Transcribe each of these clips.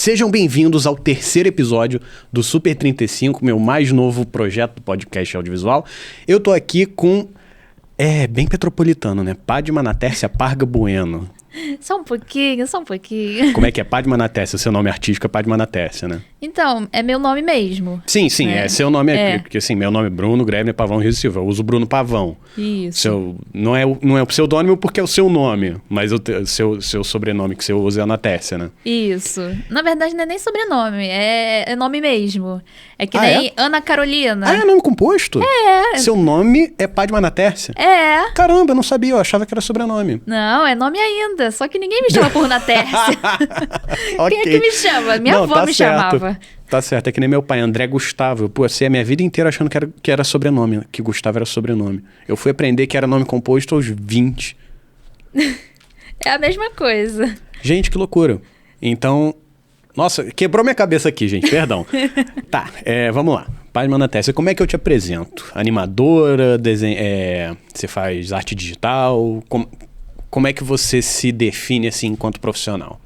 Sejam bem-vindos ao terceiro episódio do Super 35, meu mais novo projeto do podcast audiovisual. Eu tô aqui com... bem petropolitano, né? Padma Natércia Parga Bueno. Só um pouquinho. Como é que é? Padma Natércia, seu nome artístico é Padma Natércia, né? Então, é meu nome mesmo. Sim, é seu nome, porque assim, meu nome é Bruno Grebner Pavão Rio Silva, eu uso Bruno Pavão. Isso. Não é o pseudônimo porque é o seu nome, mas o seu sobrenome que você usa é a Natércia, né? Isso. Na verdade, não é nem sobrenome, é nome mesmo. É que nem Ana Carolina. Ah, é nome composto? É. Seu nome é Padma Natércia? É. Caramba, eu não sabia, eu achava que era sobrenome. Não, é nome ainda, só que ninguém me chama por Natércia. Okay. Quem é que me chama? Minha avó me chamava. Tá certo, é que nem meu pai, André Gustavo. Eu passei a minha vida inteira achando que era sobrenome, que Gustavo era sobrenome. Eu fui aprender que era nome composto aos 20. É a mesma coisa. Gente, que loucura. Então, nossa, quebrou minha cabeça aqui, gente, perdão. Tá, vamos lá. Padma Natércia, como é que eu te apresento? Animadora, você faz arte digital? Como é que você se define assim enquanto profissional?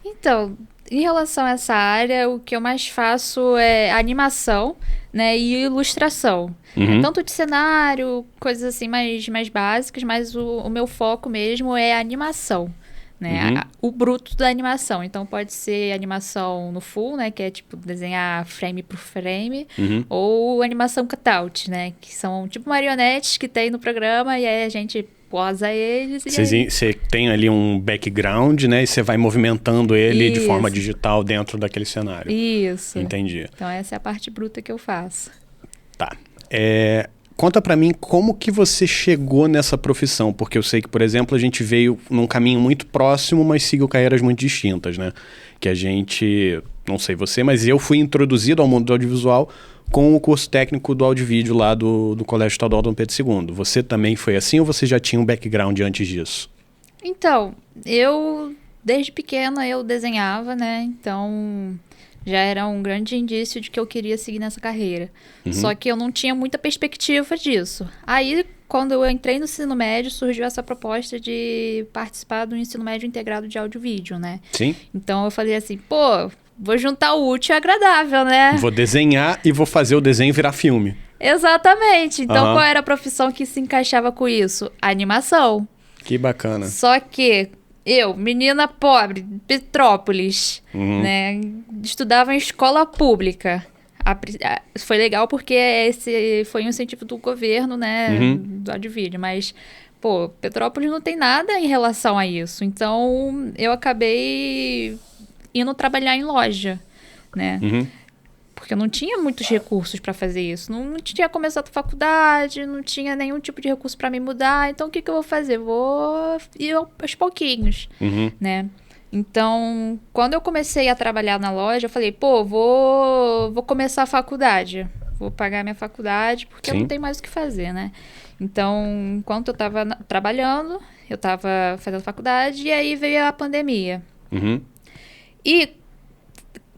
Então, em relação a essa área, o que eu mais faço é animação, né, e ilustração. Uhum. Tanto de cenário, coisas assim mais básicas, mas o meu foco mesmo é a animação, né, Uhum. O bruto da animação. Então pode ser animação no full, né, que é tipo desenhar frame por frame, Uhum. ou animação cutout, né, que são tipo marionetes que tem no programa e aí a gente posa eles e Você tem ali um background, né? E você vai movimentando ele de Isso. forma digital dentro daquele cenário. Isso. Entendi. Então essa é a parte bruta que eu faço. Tá. Conta pra mim como que você chegou nessa profissão, porque eu sei que, por exemplo, a gente veio num caminho muito próximo, mas seguiu carreiras muito distintas, né? Que a gente, não sei você, mas eu fui introduzido ao mundo do audiovisual com o curso técnico do áudio e vídeo lá do Colégio Estadual Dom Pedro II. Você também foi assim ou você já tinha um background antes disso? Então, desde pequena, eu desenhava, né? Então, já era um grande indício de que eu queria seguir nessa carreira. Uhum. Só que eu não tinha muita perspectiva disso. Aí, quando eu entrei no ensino médio, surgiu essa proposta de participar do ensino médio integrado de áudio e vídeo, né? Sim. Então, eu falei assim, vou juntar o útil e agradável, né? Vou desenhar e vou fazer o desenho virar filme. Exatamente. Então, Aham. qual era a profissão que se encaixava com isso? A animação. Que bacana. Só que eu, menina pobre, Petrópolis, Uhum. né, estudava em escola pública. Foi legal porque esse foi um incentivo do governo, né, Uhum. do áudio e vídeo, mas, Petrópolis não tem nada em relação a isso. Então, eu acabei indo trabalhar em loja, né, Uhum. porque eu não tinha muitos recursos para fazer isso. Não tinha começado a faculdade, não tinha nenhum tipo de recurso para me mudar. Então, o que eu vou fazer? Vou ir aos pouquinhos, Uhum. né? Então, quando eu comecei a trabalhar na loja, eu falei, vou começar a faculdade. Vou pagar minha faculdade, porque eu Sim. não tenho mais o que fazer, né? Então, enquanto eu estava trabalhando, eu estava fazendo faculdade, e aí veio a pandemia. Uhum. E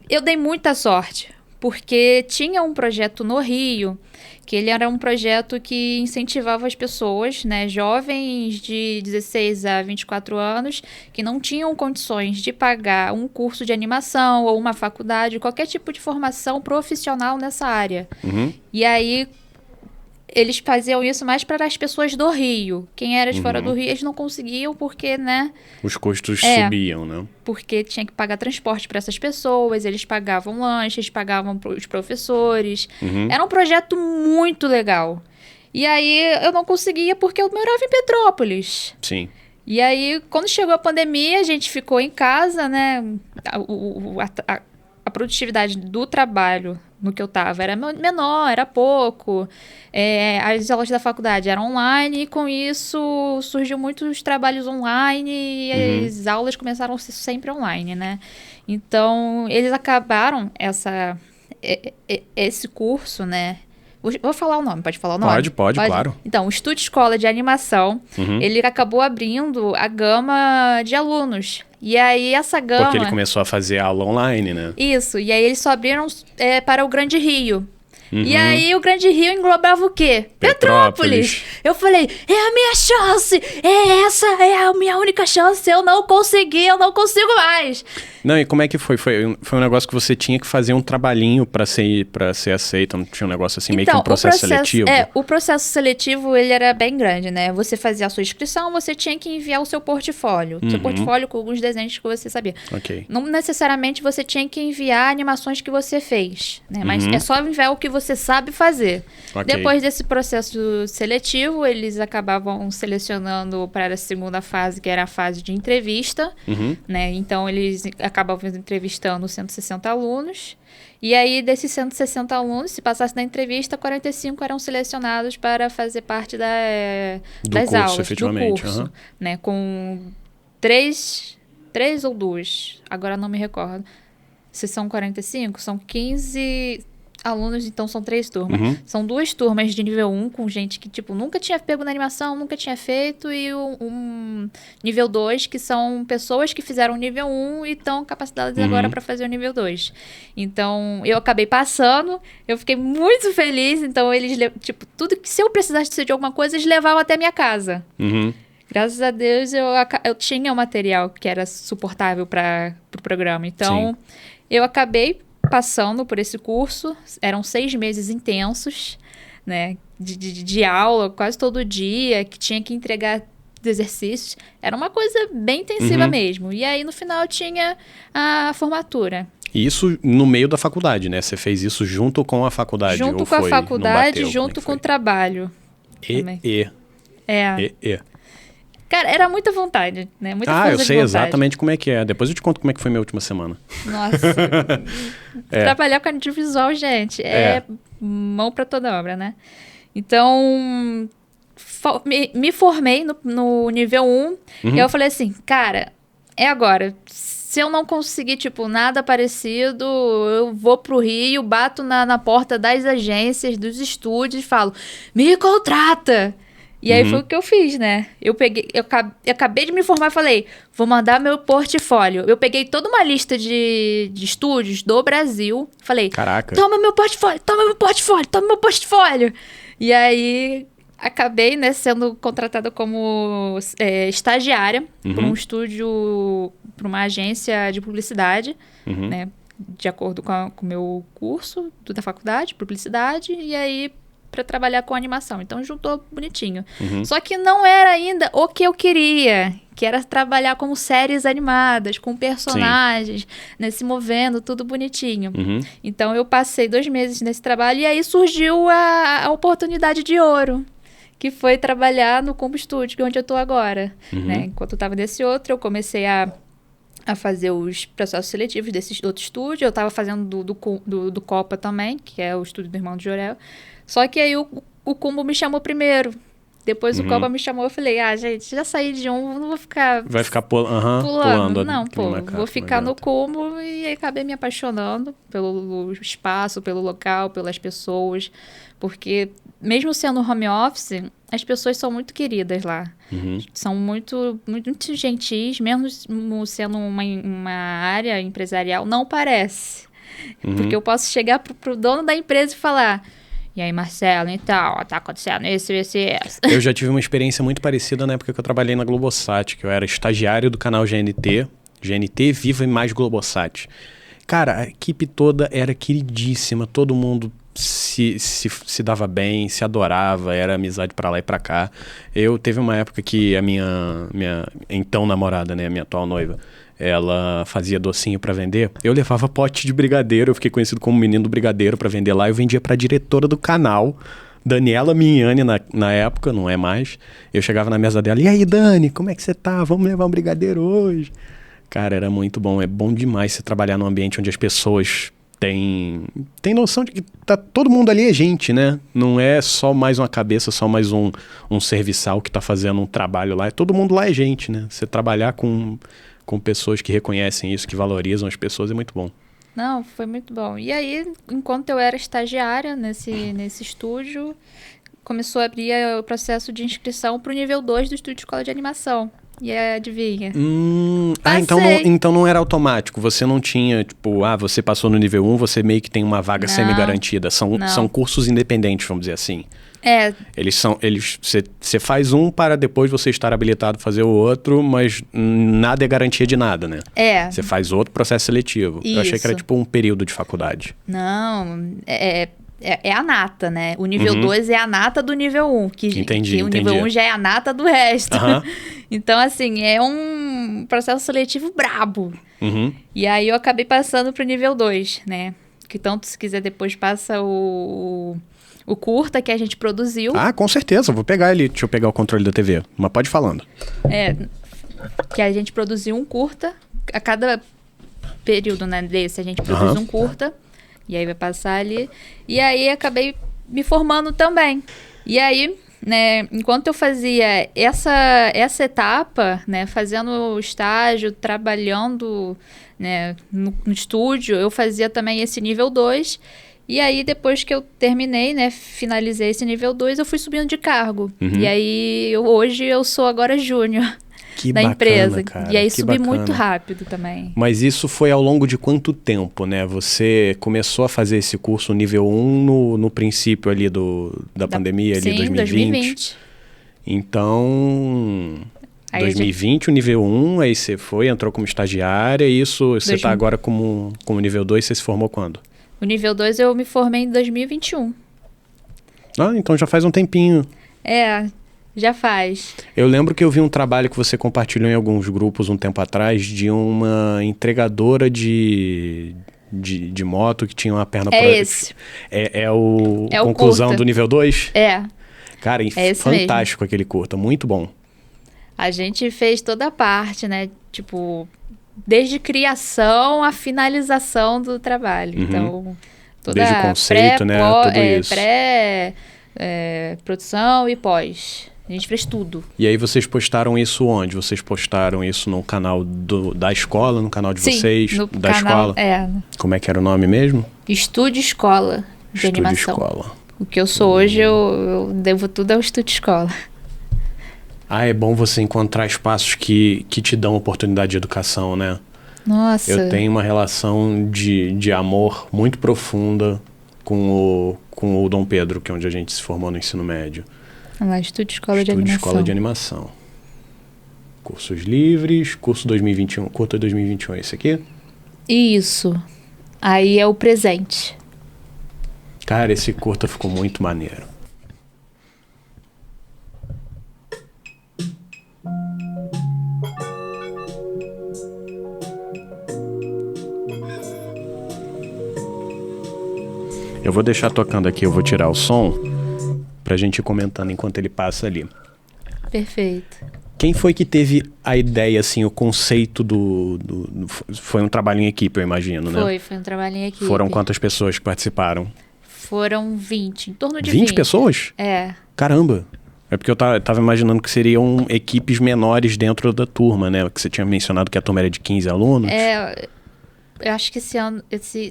eu dei muita sorte, porque tinha um projeto no Rio, que ele era um projeto que incentivava as pessoas, né, jovens de 16 a 24 anos, que não tinham condições de pagar um curso de animação ou uma faculdade, qualquer tipo de formação profissional nessa área. Uhum. E aí, eles faziam isso mais para as pessoas do Rio. Quem era de fora do Rio, eles não conseguiam porque, né... Os custos subiam, né? Porque tinha que pagar transporte para essas pessoas, eles pagavam lanches, pagavam os professores. Uhum. Era um projeto muito legal. E aí eu não conseguia porque eu morava em Petrópolis. Sim. E aí, quando chegou a pandemia, a gente ficou em casa, né? A produtividade do trabalho no que eu estava era menor, era pouco. As aulas da faculdade eram online e com isso surgiu muitos trabalhos online e as aulas começaram a ser sempre online, né? Então, eles acabaram esse curso, né? Vou falar o nome, pode falar o nome? Pode, claro. Então, o Estúdio Escola de Animação, ele acabou abrindo a gama de alunos. E aí, essa gama... Porque ele começou a fazer aula online, né? Isso, e aí eles só abriram para o Grande Rio. E aí o Grande Rio englobava o quê? Petrópolis. Eu falei, é a minha chance, é a minha única chance, eu não consigo mais. Não, e como é que foi? Foi um negócio que você tinha que fazer um trabalhinho pra ser aceito, não tinha um negócio assim, meio que um processo seletivo? O processo seletivo, ele era bem grande, né? Você fazia a sua inscrição, você tinha que enviar o seu portfólio. Seu portfólio com alguns desenhos que você sabia. Ok. Não necessariamente você tinha que enviar animações que você fez, né? Mas é só enviar o que você sabe fazer. Okay. Depois desse processo seletivo, eles acabavam selecionando para a segunda fase, que era a fase de entrevista, né? Então, eles acabavam entrevistando 160 alunos. E aí, desses 160 alunos, se passasse na entrevista, 45 eram selecionados para fazer parte das curso, aulas, efetivamente. do curso, né? Com três ou duas, agora não me recordo. Se são 45, são 15 alunos, então são 3 turmas. São 2 turmas de nível 1 com gente que, tipo, nunca tinha pego na animação, nunca tinha feito, e um nível 2, que são pessoas que fizeram o nível 1 e estão capacitadas agora para fazer o nível 2. Então, eu acabei passando, eu fiquei muito feliz, então eles, tipo, tudo que, se eu precisasse de alguma coisa, eles levavam até a minha casa. Graças a Deus, eu tinha o material que era suportável para o programa. Então, eu acabei passando por esse curso. Eram 6 meses intensos, né? De aula, quase todo dia, que tinha que entregar exercícios. Era uma coisa bem intensiva mesmo. E aí, no final, tinha a formatura. E isso no meio da faculdade, né? Você fez isso junto com a faculdade? Junto com a faculdade, junto com o trabalho. Cara, era muita vontade, né? Muita força de vontade. Eu sei exatamente como é que é. Depois eu te conto como é que foi minha última semana. Nossa. Trabalhar com audiovisual, gente, é mão pra toda obra, né? Então, me formei no nível 1 e eu falei assim, cara, é agora. Se eu não conseguir, tipo, nada parecido, eu vou pro Rio, bato na porta das agências, dos estúdios e falo, me contrata! E aí foi o que eu fiz, né? Eu acabei de me formar e falei, vou mandar meu portfólio. Eu peguei toda uma lista de estúdios do Brasil. Falei, caraca, toma meu portfólio. E aí acabei, né, sendo contratada como estagiária para um estúdio, para uma agência de publicidade, né? De acordo com o meu curso da faculdade, publicidade, e aí para trabalhar com animação. Então, juntou bonitinho. Só que não era ainda o que eu queria, que era trabalhar como séries animadas, com personagens, né, se movendo, tudo bonitinho. Então, eu passei 2 meses nesse trabalho e aí surgiu a oportunidade de ouro, que foi trabalhar no Combo Studio, onde eu tô agora. Né? Enquanto eu tava nesse outro, eu comecei a fazer os processos seletivos desse outro estúdio. Eu tava fazendo do Copa também, que é o estúdio do irmão de Jorel. Só que aí o Combo me chamou primeiro. Depois o Copa me chamou, eu falei, gente, já saí de um, não vou ficar... Vai ficar pulando. Não, vou ficar no Combo. E aí acabei me apaixonando pelo espaço, pelo local, pelas pessoas. Porque mesmo sendo home office, as pessoas são muito queridas lá. São muito, muito gentis, mesmo sendo uma área empresarial, não parece. Porque eu posso chegar pro dono da empresa e falar... E aí, Marcelo, então, tá acontecendo isso. Eu já tive uma experiência muito parecida na época que eu trabalhei na Globosat, que eu era estagiário do canal GNT, Viva e Mais Globosat. Cara, a equipe toda era queridíssima, todo mundo se dava bem, se adorava, era amizade pra lá e pra cá. Teve uma época que a minha então namorada, né, a minha atual noiva, ela fazia docinho pra vender. Eu levava pote de brigadeiro, eu fiquei conhecido como menino do brigadeiro pra vender lá. Eu vendia pra diretora do canal, Daniela Mignani, na época, não é mais. Eu chegava na mesa dela, e aí, Dani, como é que você tá? Vamos levar um brigadeiro hoje? Cara, era muito bom. É bom demais você trabalhar num ambiente onde as pessoas têm noção de que todo mundo ali é gente, né? Não é só mais uma cabeça, só mais um serviçal que tá fazendo um trabalho lá. Todo mundo lá é gente, né? Você trabalhar com pessoas que reconhecem isso, que valorizam as pessoas, é muito bom. Não, foi muito bom. E aí, enquanto eu era estagiária nesse estúdio, começou a abrir o processo de inscrição para o nível 2 do estúdio de escola de animação. E adivinha? Então não era automático. Você não tinha, tipo, você passou no nível 1, você meio que tem uma vaga semi-garantida. São cursos independentes, vamos dizer assim. Você faz um para depois você estar habilitado a fazer o outro, mas nada é garantia de nada, né? Você faz outro processo seletivo. Isso. Eu achei que era tipo um período de faculdade. Não, é a nata, né? O nível 2 é a nata do nível 1, que o nível 1 já é a nata do resto. Então, assim, é um processo seletivo brabo. E aí eu acabei passando pro nível 2, né? Que tanto, se quiser, depois passa o curta que a gente produziu. Com certeza. Vou pegar ele. Deixa eu pegar o controle da TV. Mas pode ir falando. Que a gente produziu um curta. A cada período, né, desse, a gente produz um curta. E aí vai passar ali. E aí acabei me formando também. E aí, né, enquanto eu fazia essa etapa, né, fazendo estágio, trabalhando, né, no estúdio, eu fazia também esse nível 2. E aí, depois que eu terminei, né, finalizei esse nível 2, eu fui subindo de cargo. E aí, hoje eu sou agora júnior da empresa. Cara, e aí subi muito rápido também. Mas isso foi ao longo de quanto tempo, né? Você começou a fazer esse curso nível 1 no princípio ali da pandemia, ali 2020. Então, aí 2020 o nível 1, aí você entrou como estagiária, e isso você está agora como nível 2, você se formou quando? O nível 2 eu me formei em 2021. Então já faz um tempinho. Já faz. Eu lembro que eu vi um trabalho que você compartilhou em alguns grupos um tempo atrás de uma entregadora de moto que tinha uma perna... Esse. É o conclusão do nível 2? Cara, fantástico aquele curta, muito bom. A gente fez toda a parte, né? Tipo, desde criação a finalização do trabalho. Então, toda desde o conceito, né? Tudo isso. Produção e pós. A gente fez tudo. E aí vocês postaram isso onde? Vocês postaram isso no canal da escola, no canal de vocês? No da canal, escola? Como é que era o nome mesmo? Estúdio Escola de Animação. Escola. O que eu sou hoje, eu devo tudo ao Estúdio Escola. É bom você encontrar espaços que te dão oportunidade de educação, né? Nossa. Eu tenho uma relação de amor muito profunda com o Dom Pedro, que é onde a gente se formou no ensino médio. Estúdio Escola de Animação. Estúdio Escola de Animação. Cursos livres, curso 2021, curta 2021, esse aqui? Isso. Aí é o presente. Cara, esse curta ficou muito maneiro. Eu vou deixar tocando aqui, eu vou tirar o som pra gente ir comentando enquanto ele passa ali. Perfeito. Quem foi que teve a ideia, assim, o conceito foi um trabalho em equipe, eu imagino, né? Foi um trabalho em equipe. Foram quantas pessoas que participaram? Foram 20, em torno de 20. 20 pessoas? Caramba! É porque eu tava imaginando que seriam equipes menores dentro da turma, né? Que você tinha mencionado que a turma era de 15 alunos. Eu acho que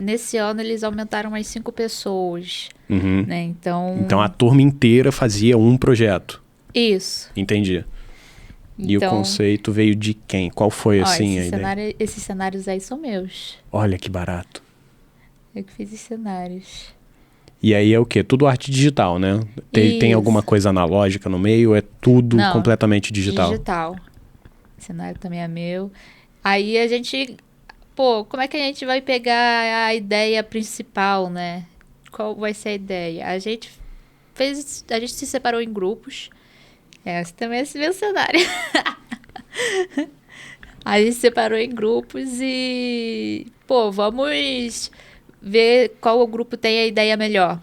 nesse ano eles aumentaram mais 5 pessoas. Né? Então a turma inteira fazia um projeto. Isso. Entendi. E o conceito veio de quem? Qual foi, assim, a ideia? Esses cenários aí são meus. Olha que barato. Eu que fiz os cenários. E aí é o quê? Tudo arte digital, né? Tem alguma coisa analógica no meio ou é tudo completamente digital? Digital. O cenário também é meu. Aí a gente... como é que a gente vai pegar a ideia principal, né? Qual vai ser a ideia? A gente se separou em grupos. Esse também é esse meu cenário. A gente se separou em grupos e... vamos ver qual grupo tem a ideia melhor.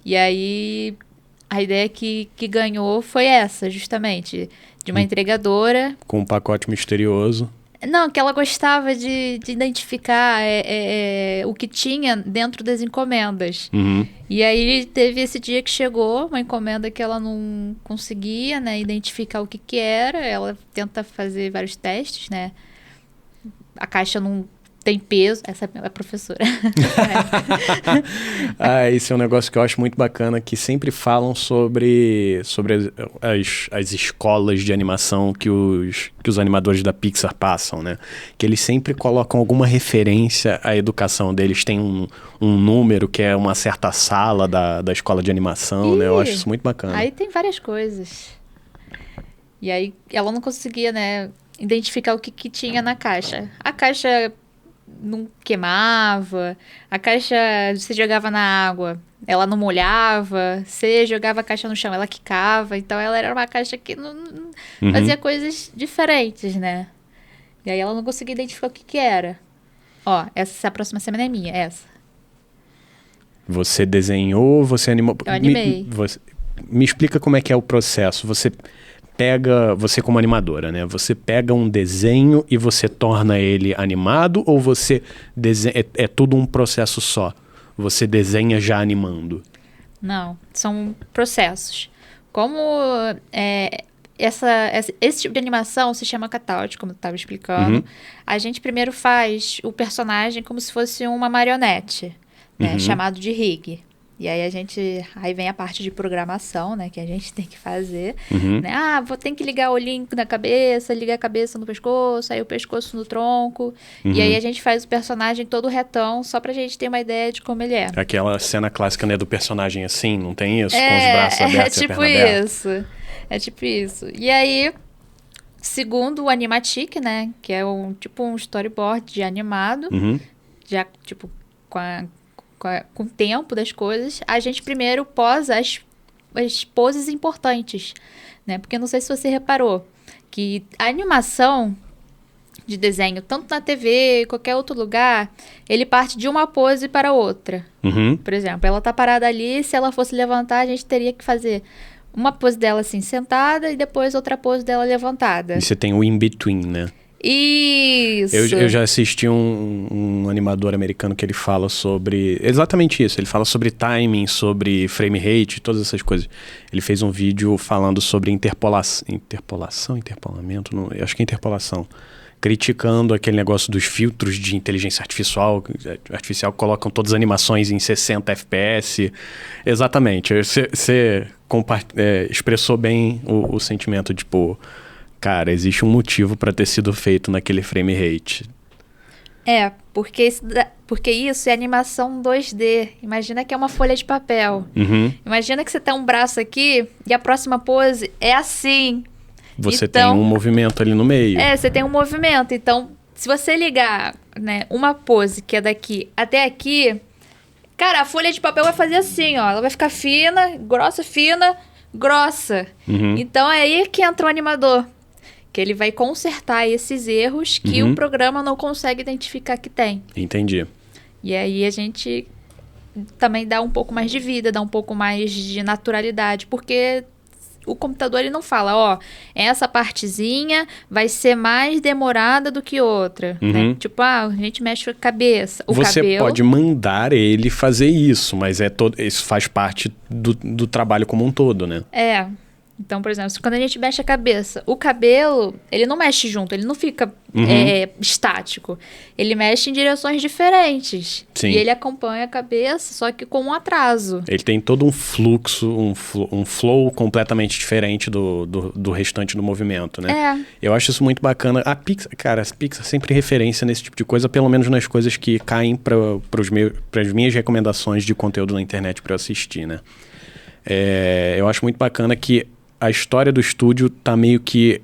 E aí, a ideia que ganhou foi essa, justamente. De uma entregadora. Com um pacote misterioso. Não, que ela gostava de identificar o que tinha dentro das encomendas. E aí teve esse dia que chegou uma encomenda que ela não conseguia, né, identificar o que era. Ela tenta fazer vários testes, né? A caixa não tem peso. Essa é a professora. Esse é um negócio que eu acho muito bacana, que sempre falam sobre as escolas de animação que os animadores da Pixar passam, né? Que eles sempre colocam alguma referência à educação deles. Tem um número que é uma certa sala da escola de animação, né? Eu acho isso muito bacana. Aí tem várias coisas. E aí ela não conseguia, né, identificar o que tinha na caixa. A caixa não queimava, a caixa você jogava na água, ela não molhava, você jogava a caixa no chão, ela quicava, então ela era uma caixa que não fazia coisas diferentes, né? E aí ela não conseguia identificar o que era. Ó, essa próxima semana é minha, essa. Você desenhou, você animou... Eu animei. Me explica como é que é o processo. Você como animadora, né? Você pega um desenho e você torna ele animado, ou você é tudo um processo só? Você desenha já animando? Não, são processos. Como esse tipo de animação se chama cutout, como eu estava explicando, a gente primeiro faz o personagem como se fosse uma marionete, né? Chamado de rig. E aí aí vem a parte de programação, né, que a gente tem que fazer, né? Tem que ligar o olhinho na cabeça, ligar a cabeça no pescoço, aí o pescoço no tronco, e aí a gente faz o personagem todo retão, só pra gente ter uma ideia de como ele é. Aquela cena clássica, né, do personagem assim, não tem isso? Com os braços abertos e a perna aberta. É tipo isso. E aí, segundo o Animatic, né, que é tipo um storyboard de animado, já tipo com o tempo das coisas, a gente primeiro posa as poses importantes, né? Porque não sei se você reparou que a animação de desenho, tanto na TV, qualquer outro lugar, ele parte de uma pose para outra. Por exemplo, ela tá parada ali, se ela fosse levantar, a gente teria que fazer uma pose dela assim, sentada, e depois outra pose dela levantada. E você tem o in-between, né? Isso! Eu já assisti um animador americano que ele fala sobre exatamente isso. Ele fala sobre timing, sobre frame rate, todas essas coisas. Ele fez um vídeo falando sobre interpolamento, não, eu acho que é interpolação. Criticando aquele negócio dos filtros de inteligência artificial que colocam todas as animações em 60 FPS. Exatamente. Você expressou bem o sentimento, tipo... Cara, existe um motivo para ter sido feito naquele frame rate. Porque isso é animação 2D. Imagina que é uma folha de papel. Imagina que você tem um braço aqui e a próxima pose é assim. Você tem um movimento ali no meio. Você tem um movimento. Então, se você ligar, né, uma pose que é daqui até aqui, cara, a folha de papel vai fazer assim, ó. Ela vai ficar fina, grossa. Então, é aí que entra o animador. Que ele vai consertar esses erros que o programa não consegue identificar que tem. Entendi. E aí a gente também dá um pouco mais de vida, dá um pouco mais de naturalidade, porque o computador ele não fala, essa partezinha vai ser mais demorada do que outra. Né? Tipo, a gente mexe a cabeça. Você pode mandar ele fazer isso, mas isso faz parte do trabalho como um todo, né? Então, por exemplo, quando a gente mexe a cabeça, o cabelo, ele não mexe junto, ele não fica estático. Ele mexe em direções diferentes. Sim. E ele acompanha a cabeça, só que com um atraso. Ele tem todo um fluxo, um flow completamente diferente do restante do movimento, né? Eu acho isso muito bacana. A Pixar é sempre referência nesse tipo de coisa, pelo menos nas coisas que caem para as minhas recomendações de conteúdo na internet para eu assistir, né? Eu acho muito bacana que a história do estúdio tá meio que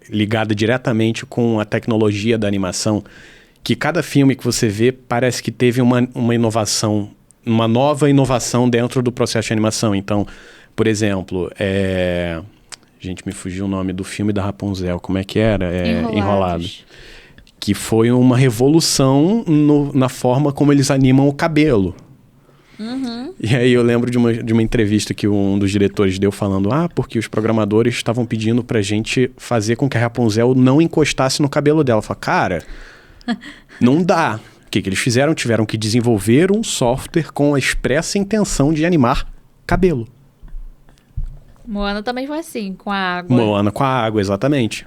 ligada diretamente com a tecnologia da animação, que cada filme que você vê parece que teve uma inovação, uma nova inovação dentro do processo de animação. Então, por exemplo, gente, me fugiu o nome do filme da Rapunzel, como é que era? Enrolados. Que foi uma revolução na forma como eles animam o cabelo. E aí eu lembro de uma entrevista que um dos diretores deu falando, porque os programadores estavam pedindo pra gente fazer com que a Rapunzel não encostasse no cabelo dela. Eu falei, cara, não dá. O que eles fizeram? Tiveram que desenvolver um software com a expressa intenção de animar cabelo. Moana também foi assim, com a água. Moana com a água, exatamente.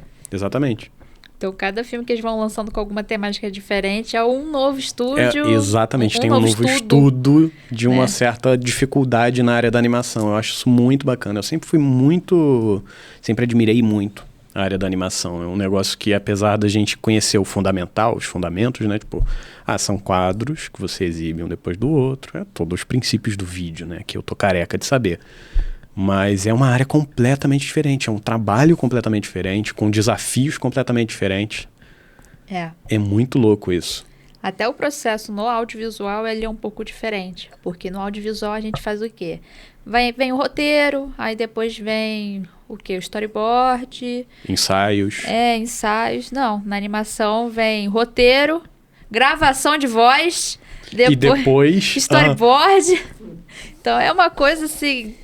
Então, cada filme que eles vão lançando com alguma temática diferente é um novo estúdio. Exatamente, tem um novo estudo de uma certa dificuldade na área da animação. Eu acho isso muito bacana. Eu sempre admirei muito a área da animação. É um negócio que, apesar da gente conhecer o fundamental, os fundamentos, né? Tipo, são quadros que você exibe um depois do outro. É todos os princípios do vídeo, né? Que eu tô careca de saber. Mas é uma área completamente diferente, é um trabalho completamente diferente, com desafios completamente diferentes. É muito louco isso. Até o processo no audiovisual ele é um pouco diferente, porque no audiovisual a gente faz o quê? Vem o roteiro, aí depois vem o quê? O storyboard. Ensaios. Ensaios. Não, na animação vem roteiro, gravação de voz, e depois storyboard. Então é uma coisa assim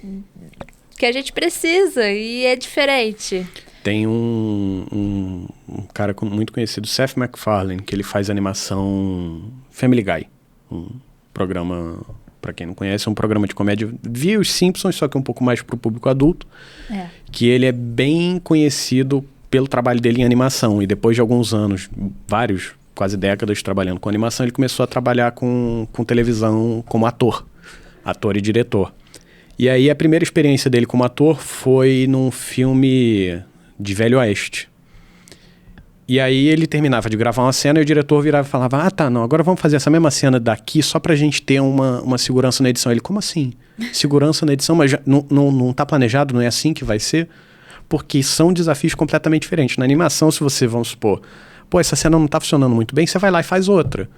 que a gente precisa e é diferente. Tem um cara muito conhecido, Seth MacFarlane, que ele faz animação Family Guy. Um programa, para quem não conhece, é um programa de comédia via os Simpsons, só que um pouco mais para o público adulto. Que ele é bem conhecido pelo trabalho dele em animação. E depois de alguns anos, quase décadas trabalhando com animação, ele começou a trabalhar com televisão como ator e diretor. E aí a primeira experiência dele como ator foi num filme de Velho Oeste. E aí ele terminava de gravar uma cena e o diretor virava e falava, não, agora vamos fazer essa mesma cena daqui só pra gente ter uma segurança na edição. Ele, como assim? Segurança na edição? Mas não tá planejado, não é assim que vai ser? Porque são desafios completamente diferentes. Na animação, se você, vamos supor, essa cena não tá funcionando muito bem, você vai lá e faz outra.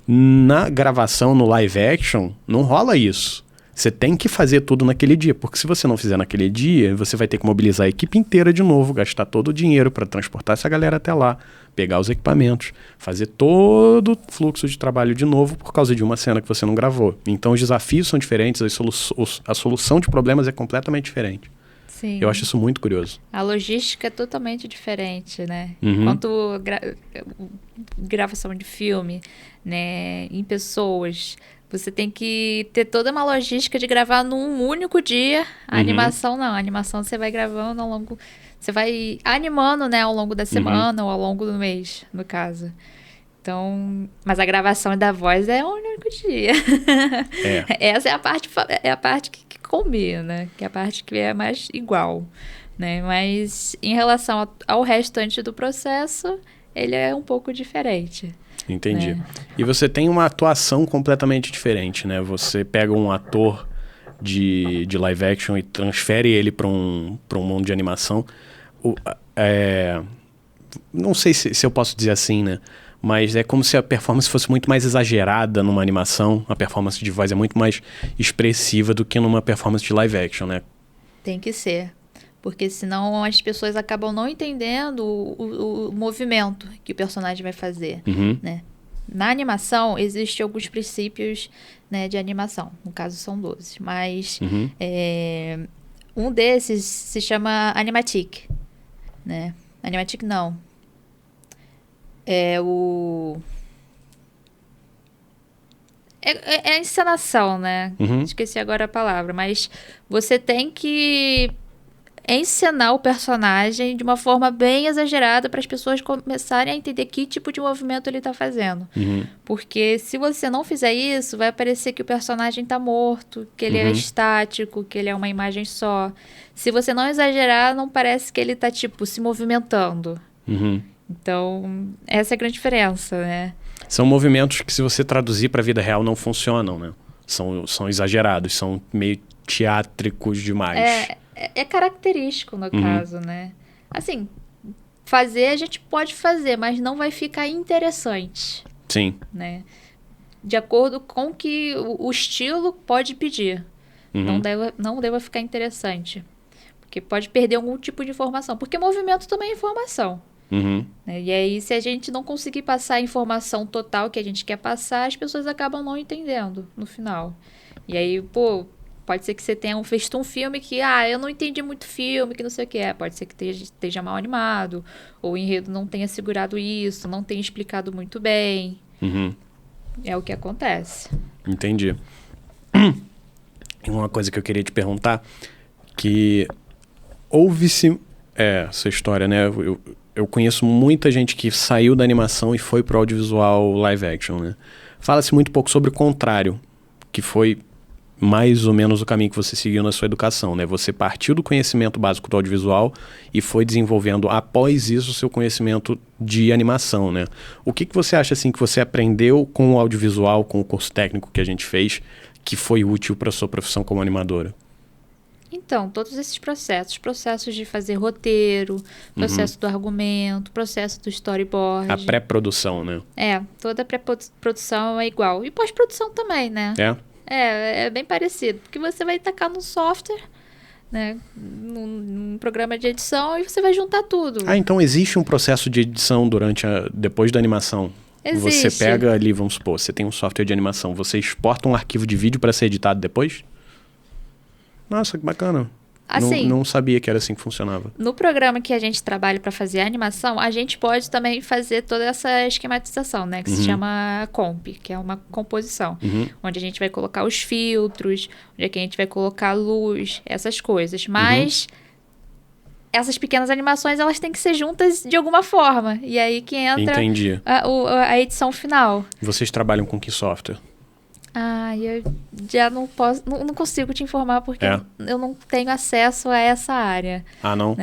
Na gravação, no live action, não rola isso. Você tem que fazer tudo naquele dia, porque se você não fizer naquele dia, você vai ter que mobilizar a equipe inteira de novo, gastar todo o dinheiro para transportar essa galera até lá, pegar os equipamentos, fazer todo o fluxo de trabalho de novo por causa de uma cena que você não gravou. Então os desafios são diferentes, a solução de problemas é completamente diferente. Sim. Eu acho isso muito curioso. A logística é totalmente diferente, né? Enquanto gravação de filme, né, em pessoas, você tem que ter toda uma logística de gravar num único dia. A animação não. A animação você vai gravando ao longo... Você vai animando, né, ao longo da semana ou ao longo do mês, no caso. Então... Mas a gravação da voz é um único dia. Essa é a parte que combina, que é a parte que é mais igual, né? Mas em relação ao restante do processo, ele é um pouco diferente. Entendi. E você tem uma atuação completamente diferente, né? Você pega um ator de live action e transfere ele para um mundo de animação. Não sei se eu posso dizer assim, né? Mas é como se a performance fosse muito mais exagerada numa animação. A performance de voz é muito mais expressiva do que numa performance de live action, né? Tem que ser. Porque senão as pessoas acabam não entendendo o movimento que o personagem vai fazer, né? Na animação, existem alguns princípios, né, de animação. No caso, são 12. Mas um desses se chama animatic, né? Animatic não. É a encenação, né? Esqueci agora a palavra. Mas você tem que encenar o personagem de uma forma bem exagerada para as pessoas começarem a entender que tipo de movimento ele está fazendo. Porque se você não fizer isso, vai parecer que o personagem está morto, que ele é estático, que ele é uma imagem só. Se você não exagerar, não parece que ele está, tipo, se movimentando. Então, essa é a grande diferença, né? São movimentos que, se você traduzir para a vida real, não funcionam, né? São exagerados, são meio teátricos demais. É característico, no caso, né? Assim, fazer a gente pode fazer, mas não vai ficar interessante. Sim. Né? De acordo com o que o estilo pode pedir. Não deva ficar interessante. Porque pode perder algum tipo de informação. Porque movimento também é informação. Né? E aí, se a gente não conseguir passar a informação total que a gente quer passar, as pessoas acabam não entendendo no final. E aí, pode ser que você tenha feito um filme que, eu não entendi muito filme, que não sei o que é. Pode ser que esteja mal animado, ou o enredo não tenha segurado isso, não tenha explicado muito bem. É o que acontece. Entendi. E uma coisa que eu queria te perguntar, que houve-se essa história, né? eu conheço muita gente que saiu da animação e foi pro audiovisual live action, né? Fala-se muito pouco sobre o contrário, que foi mais ou menos o caminho que você seguiu na sua educação, né? Você partiu do conhecimento básico do audiovisual e foi desenvolvendo, após isso, o seu conhecimento de animação, né? O que você acha, assim, que você aprendeu com o audiovisual, com o curso técnico que a gente fez, que foi útil para sua profissão como animadora? Então, todos esses processos de fazer roteiro, processo do argumento, processo do storyboard. A pré-produção, né? Toda a pré-produção é igual. E pós-produção também, né? É bem parecido, porque você vai tacar no software, né, num programa de edição e você vai juntar tudo. Então existe um processo de edição depois da animação? Existe. Você pega ali, vamos supor, você tem um software de animação, você exporta um arquivo de vídeo para ser editado depois? Nossa, que bacana. Assim, não sabia que era assim que funcionava. No programa que a gente trabalha para fazer a animação, a gente pode também fazer toda essa esquematização, né? Que se chama comp, que é uma composição. Onde a gente vai colocar os filtros, onde é que a gente vai colocar a luz, essas coisas. Mas essas pequenas animações, elas têm que ser juntas de alguma forma. E aí que entra a edição final. Vocês trabalham com que software? Eu já não posso, não consigo te informar porque eu não tenho acesso a essa área. Não?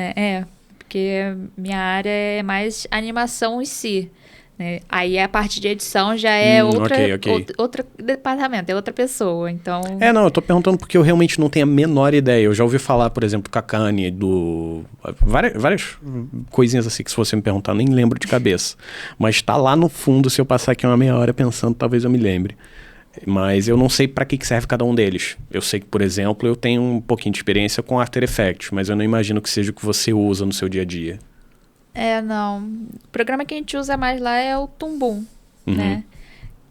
Porque minha área é mais animação em si, né? Aí a parte de edição já é outro departamento, é outra pessoa, então... Eu tô perguntando porque eu realmente não tenho a menor ideia. Eu já ouvi falar, por exemplo, do Kakane, várias coisinhas assim que se você me perguntar, eu nem lembro de cabeça. Mas tá lá no fundo, se eu passar aqui uma meia hora pensando, talvez eu me lembre. Mas eu não sei para que serve cada um deles. Eu sei que, por exemplo, eu tenho um pouquinho de experiência com After Effects, mas eu não imagino que seja o que você usa no seu dia a dia. Não. O programa que a gente usa mais lá é o Toon Boom, né?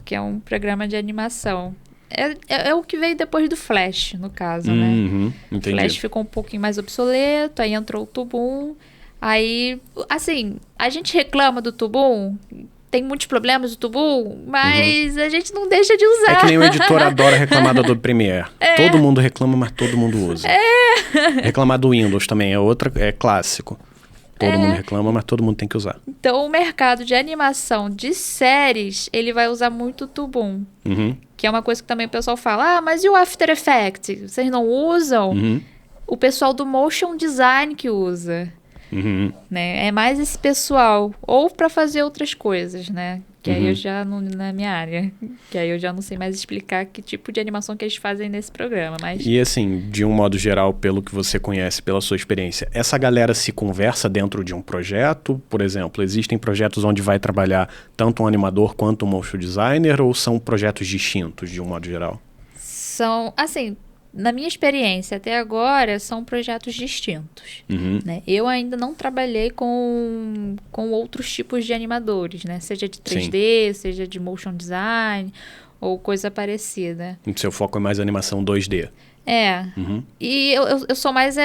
Que é um programa de animação. É o que veio depois do Flash, no caso, né? Entendi. O Flash ficou um pouquinho mais obsoleto, aí entrou o Toon Boom. Aí, assim, a gente reclama do Toon Boom... Tem muitos problemas do Tubu, mas a gente não deixa de usar. É que nem o editor adora reclamar do Adobe Premiere. Todo mundo reclama, mas todo mundo usa. Reclamar do Windows também é clássico. Todo mundo reclama, mas todo mundo tem que usar. Então, o mercado de animação de séries, ele vai usar muito o Tubum. Que é uma coisa que também o pessoal fala, mas e o After Effects? Vocês não usam? O pessoal do Motion Design que usa. Né? É mais esse pessoal, ou para fazer outras coisas, né? Que aí eu já não, na minha área, que aí eu já não sei mais explicar que tipo de animação que eles fazem nesse programa, mas... E assim, de um modo geral, pelo que você conhece, pela sua experiência, essa galera se conversa dentro de um projeto? Por exemplo, existem projetos onde vai trabalhar tanto um animador quanto um motion designer, ou são projetos distintos, de um modo geral? São, assim... Na minha experiência até agora, são projetos distintos. Né? Eu ainda não trabalhei com outros tipos de animadores, né? Seja de 3D, seja de motion design ou coisa parecida. O seu foco é mais animação 2D. E eu sou mais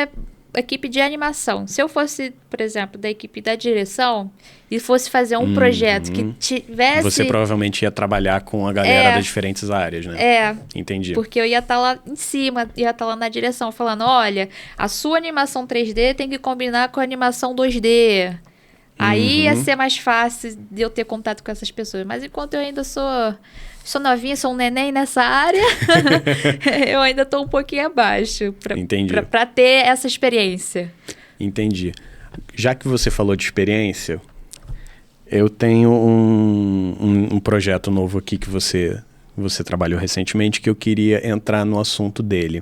equipe de animação. Se eu fosse, por exemplo, da equipe da direção e fosse fazer um projeto que tivesse... Você provavelmente ia trabalhar com a galera das diferentes áreas, né? Entendi. Porque eu ia estar lá em cima, ia estar lá na direção, falando, olha, a sua animação 3D tem que combinar com a animação 2D. Aí ia ser mais fácil de eu ter contato com essas pessoas. Mas enquanto eu ainda sou novinha, sou um neném nessa área, eu ainda estou um pouquinho abaixo para ter essa experiência. Entendi. Já que você falou de experiência, eu tenho um projeto novo aqui que você trabalhou recentemente, que eu queria entrar no assunto dele.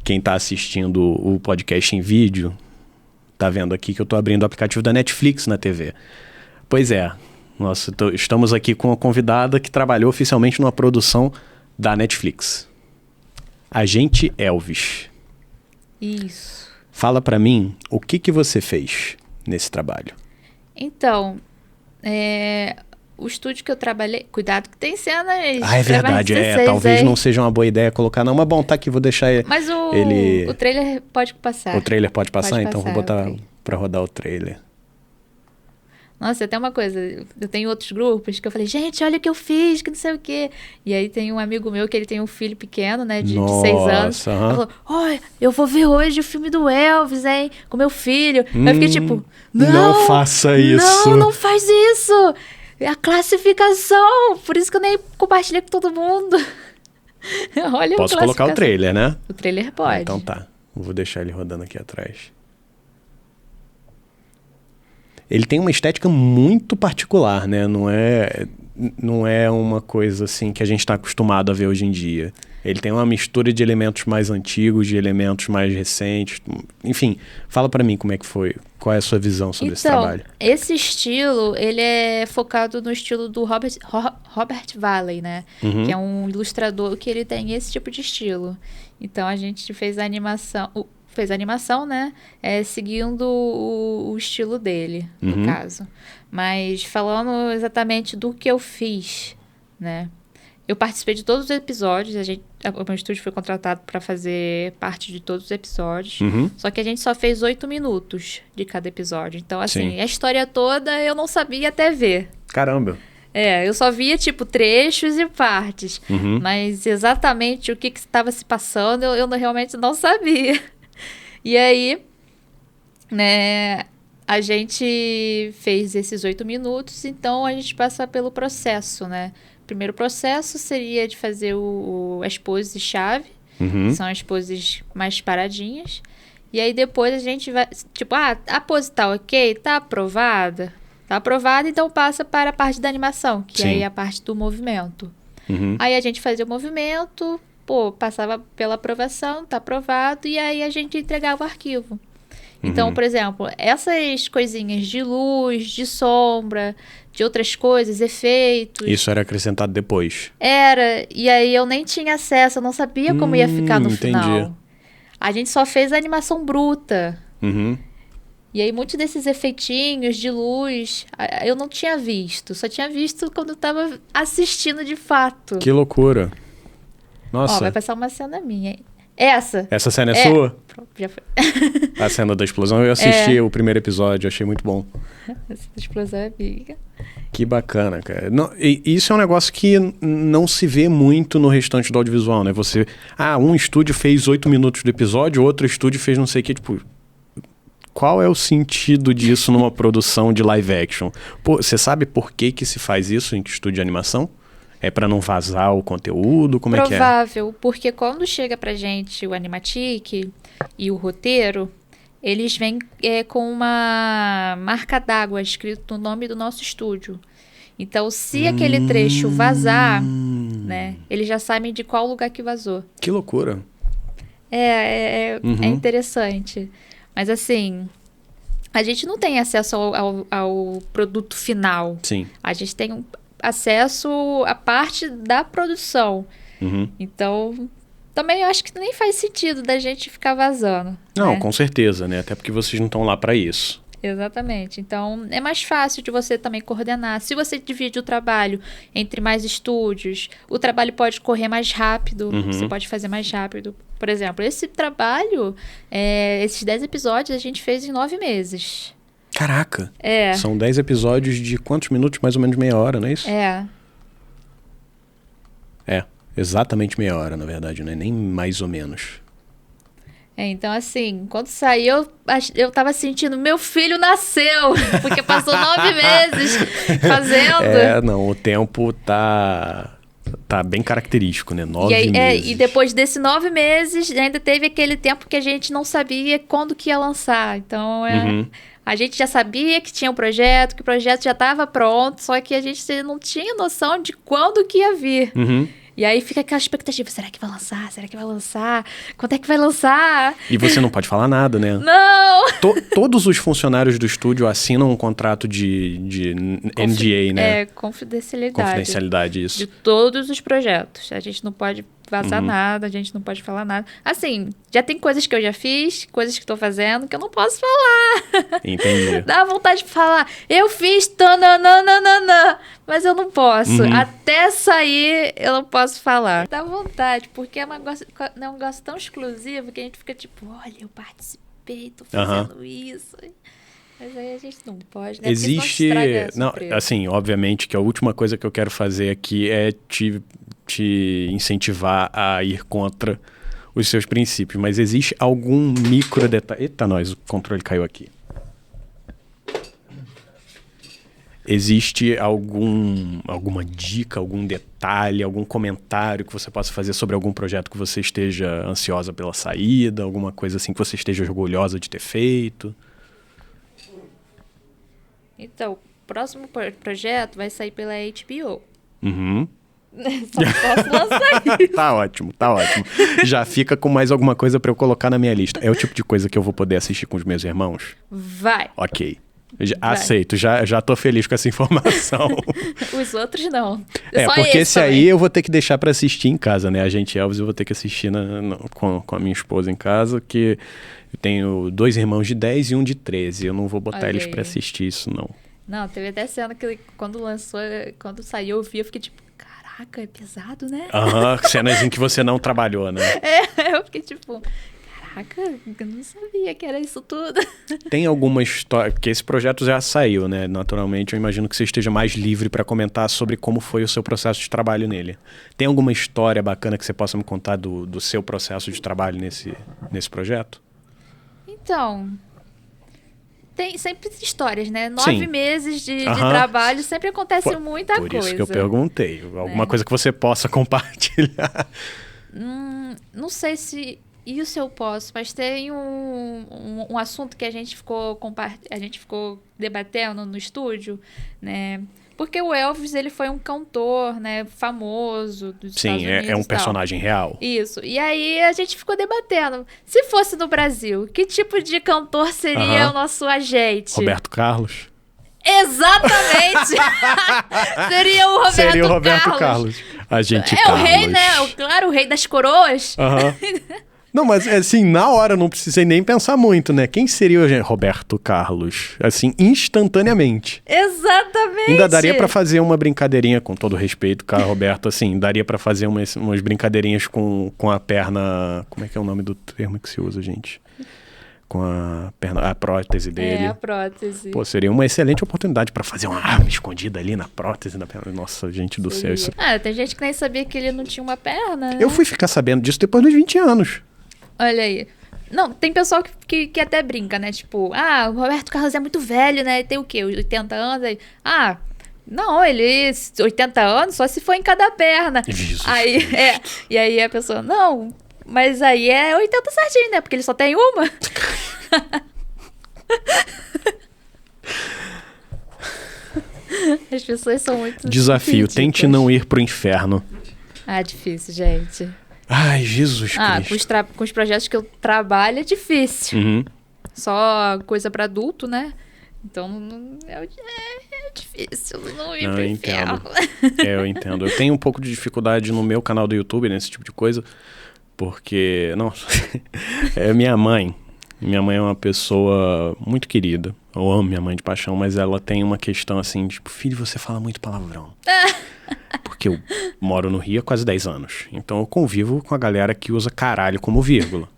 Quem está assistindo o podcast em vídeo tá vendo aqui que eu estou abrindo o aplicativo da Netflix na TV. Pois é, estamos aqui com uma convidada que trabalhou oficialmente numa produção da Netflix. Agente Elvis. Isso. Fala pra mim, o que você fez nesse trabalho? Então, o estúdio que eu trabalhei... Cuidado que tem cenas... É verdade, talvez não seja uma boa ideia colocar... Não, mas bom, tá aqui, vou deixar mas o trailer pode passar. O trailer pode passar? Então vou botar pra rodar o trailer. Nossa, até uma coisa, eu tenho outros grupos que eu falei, gente, olha o que eu fiz, que não sei o quê. E aí tem um amigo meu que ele tem um filho pequeno, né, de 6 anos. Ele falou, olha, eu vou ver hoje o filme do Elvis, hein, com meu filho. Aí eu fiquei tipo, não faça isso. Não faz isso. É a classificação, por isso que eu nem compartilhei com todo mundo. Olha, posso colocar o trailer, né? O trailer pode. Então tá, vou deixar ele rodando aqui atrás. Ele tem uma estética muito particular, né? Não é uma coisa assim que a gente está acostumado a ver hoje em dia. Ele tem uma mistura de elementos mais antigos, de elementos mais recentes. Enfim, fala pra mim como é que foi. Qual é a sua visão sobre esse trabalho? Esse estilo, ele é focado no estilo do Robert Valley, né? Que é um ilustrador que ele tem esse tipo de estilo. Então, a gente fez a animação, né? Seguindo o estilo dele, no caso. Mas falando exatamente do que eu fiz, né? Eu participei de todos os episódios. O meu estúdio foi contratado para fazer parte de todos os episódios. Só que a gente só fez 8 minutos de cada episódio. Então, assim, a história toda eu não sabia até ver. Caramba! Eu só via, tipo, trechos e partes. Mas exatamente o que estava se passando, eu realmente não sabia. E aí, né, a gente fez esses 8 minutos, então a gente passa pelo processo, né? O primeiro processo seria de fazer as poses-chave, que são as poses mais paradinhas. E aí depois a gente vai, tipo, a pose tá ok, tá aprovada? Tá aprovada, então passa para a parte da animação, que aí é a parte do movimento. Aí a gente fazia o movimento, passava pela aprovação, tá aprovado, e aí a gente entregava o arquivo. Então, por exemplo, essas coisinhas de luz, de sombra, de outras coisas, efeitos... Isso era acrescentado depois? Era, e aí eu nem tinha acesso, eu não sabia como ia ficar no final. A gente só fez a animação bruta. E aí muitos desses efeitinhos de luz, eu não tinha visto, só tinha visto quando eu tava assistindo de fato. Que loucura! Nossa. Vai passar uma cena minha, hein? Essa cena é sua? Pronto, já foi. A cena da explosão, eu assisti o primeiro episódio, achei muito bom. A cena da explosão é biga. Que bacana, cara. Não, isso é um negócio que não se vê muito no restante do audiovisual, né? Um estúdio fez 8 minutos do episódio, outro estúdio fez não sei o que, tipo... Qual é o sentido disso numa produção de live action? Você sabe por que se faz isso em estúdio de animação? É pra não vazar o conteúdo? Como é que é? Provável, porque quando chega pra gente o Animatic e o roteiro, eles vêm com uma marca d'água escrito o nome do nosso estúdio. Então, se aquele trecho vazar, né, eles já sabem de qual lugar que vazou. Que loucura. É interessante. Mas assim, a gente não tem acesso ao produto final. Sim. A gente tem acesso à parte da produção. Então, também eu acho que nem faz sentido da gente ficar vazando. Não, né? Com certeza, né? Até porque vocês não estão lá para isso. Exatamente. Então, é mais fácil de você também coordenar. Se você divide o trabalho entre mais estúdios, o trabalho pode correr mais rápido, você pode fazer mais rápido. Por exemplo, esse trabalho, esses 10 episódios a gente fez em 9 meses. Caraca! São 10 episódios de quantos minutos? Mais ou menos meia hora, não é isso? Exatamente meia hora, na verdade, não é nem mais ou menos. Então, assim, quando saiu, eu tava sentindo, meu filho nasceu, porque passou 9 meses fazendo. Não, o tempo tá bem característico, né? 9 meses. E depois desses 9 meses, ainda teve aquele tempo que a gente não sabia quando que ia lançar. Então, a gente já sabia que tinha um projeto, que o projeto já estava pronto, só que a gente não tinha noção de quando que ia vir. E aí fica aquela expectativa, será que vai lançar? Será que vai lançar? Quando é que vai lançar? E você não pode falar nada, né? Não! Todos os funcionários do estúdio assinam um contrato de NDA, né? Confidencialidade. Confidencialidade, isso. De todos os projetos. A gente não pode vazar nada, a gente não pode falar nada. Assim, já tem coisas que eu já fiz, coisas que estou fazendo que eu não posso falar. Entendi. Dá vontade de falar, eu fiz tananana, mas eu não posso. Até sair, eu não posso falar. Dá vontade, porque é um negócio tão exclusivo que a gente fica tipo, olha, eu participei, tô fazendo isso. Mas aí a gente não pode, né? Existe... Porque senão estraga a Não, surpresa. assim, obviamente que a última coisa que eu quero fazer aqui é te incentivar a ir contra os seus princípios, mas existe algum micro detalhe... Eita, nós, o controle caiu aqui. Existe alguma dica, algum detalhe, algum comentário que você possa fazer sobre algum projeto que você esteja ansiosa pela saída, alguma coisa assim que você esteja orgulhosa de ter feito? Então, o próximo projeto vai sair pela HBO. Uhum. Só posso lançar isso. Tá ótimo, tá ótimo. Já fica com mais alguma coisa pra eu colocar na minha lista. É o tipo de coisa que eu vou poder assistir com os meus irmãos? Vai. Ok. Vai. Aceito, já tô feliz com essa informação. Os outros não. É, Só porque esse esse aí também. eu vou ter que deixar pra assistir em casa, né? Agente Elvis eu vou ter que assistir com a minha esposa em casa, que eu tenho 2 irmãos de 10 e um de 13. Eu não vou botar Olha eles aí. pra assistir isso, não. Não, teve até cena que quando lançou, quando saiu, eu vi, eu fiquei tipo, caraca, é pesado, né? Aham, cenas em que você não trabalhou, né? Eu fiquei tipo, caraca, eu não sabia que era isso tudo. Tem alguma história, porque esse projeto já saiu, né? Naturalmente, eu imagino que você esteja mais livre para comentar sobre como foi o seu processo de trabalho nele. Tem alguma história bacana que você possa me contar do seu processo de trabalho nesse projeto? Então, tem sempre histórias, né? Sim. 9 meses de Aham. trabalho, sempre acontece muita Por coisa. isso que eu perguntei. Alguma coisa que você possa compartilhar. Não sei se isso eu posso, mas tem um assunto que a gente ficou debatendo no estúdio, né? Porque o Elvis, ele foi um cantor, né, famoso dos Estados Sim, Unidos é um e tal. personagem real. Isso. E aí a gente ficou debatendo. Se fosse no Brasil, que tipo de cantor seria Aham. o nosso agente? Roberto Carlos? Exatamente! Seria o Roberto Seria o Roberto Carlos. Carlos. Agente É Carlos. o rei, né? Claro, o rei das coroas. Aham. Não, mas assim, na hora não precisei nem pensar muito, né? Quem seria o agente? Roberto Carlos. Assim, instantaneamente. Exatamente. Ainda daria pra fazer uma brincadeirinha, com todo respeito, cara, Roberto, assim, daria pra fazer umas brincadeirinhas com a perna... Como é que é o nome do termo que se usa, gente? Com a perna, a prótese dele. É, a prótese. Pô, seria uma excelente oportunidade pra fazer uma arma escondida ali na prótese da perna. Nossa, gente do céu. Isso... Ah, tem gente que nem sabia que ele não tinha uma perna, né? Eu fui ficar sabendo disso depois dos 20 anos. Olha aí. Não, tem pessoal que até brinca, né? Tipo, o Roberto Carlos é muito velho, né? Tem o quê? 80 anos? Aí, não, ele... 80 anos só se for em cada perna. Jesus Aí, e aí a pessoa, não, mas aí é 80 certinho, né? Porque ele só tem uma. As pessoas são muito... Desafio, tente ridículas. não ir pro inferno. Difícil, gente. Ai, Jesus Com Cristo. com os projetos que eu trabalho é difícil. Uhum. Só coisa pra adulto, né? Então é difícil não ir Não, pro eu inferno. Eu entendo. Eu tenho um pouco de dificuldade no meu canal do YouTube, nesse tipo de coisa, porque, nossa, é minha mãe. Minha mãe é uma pessoa muito querida. Eu amo minha mãe de paixão, mas ela tem uma questão assim, tipo, filho, você fala muito palavrão. Porque eu moro no Rio há quase 10 anos. Então eu convivo com a galera que usa caralho como vírgula.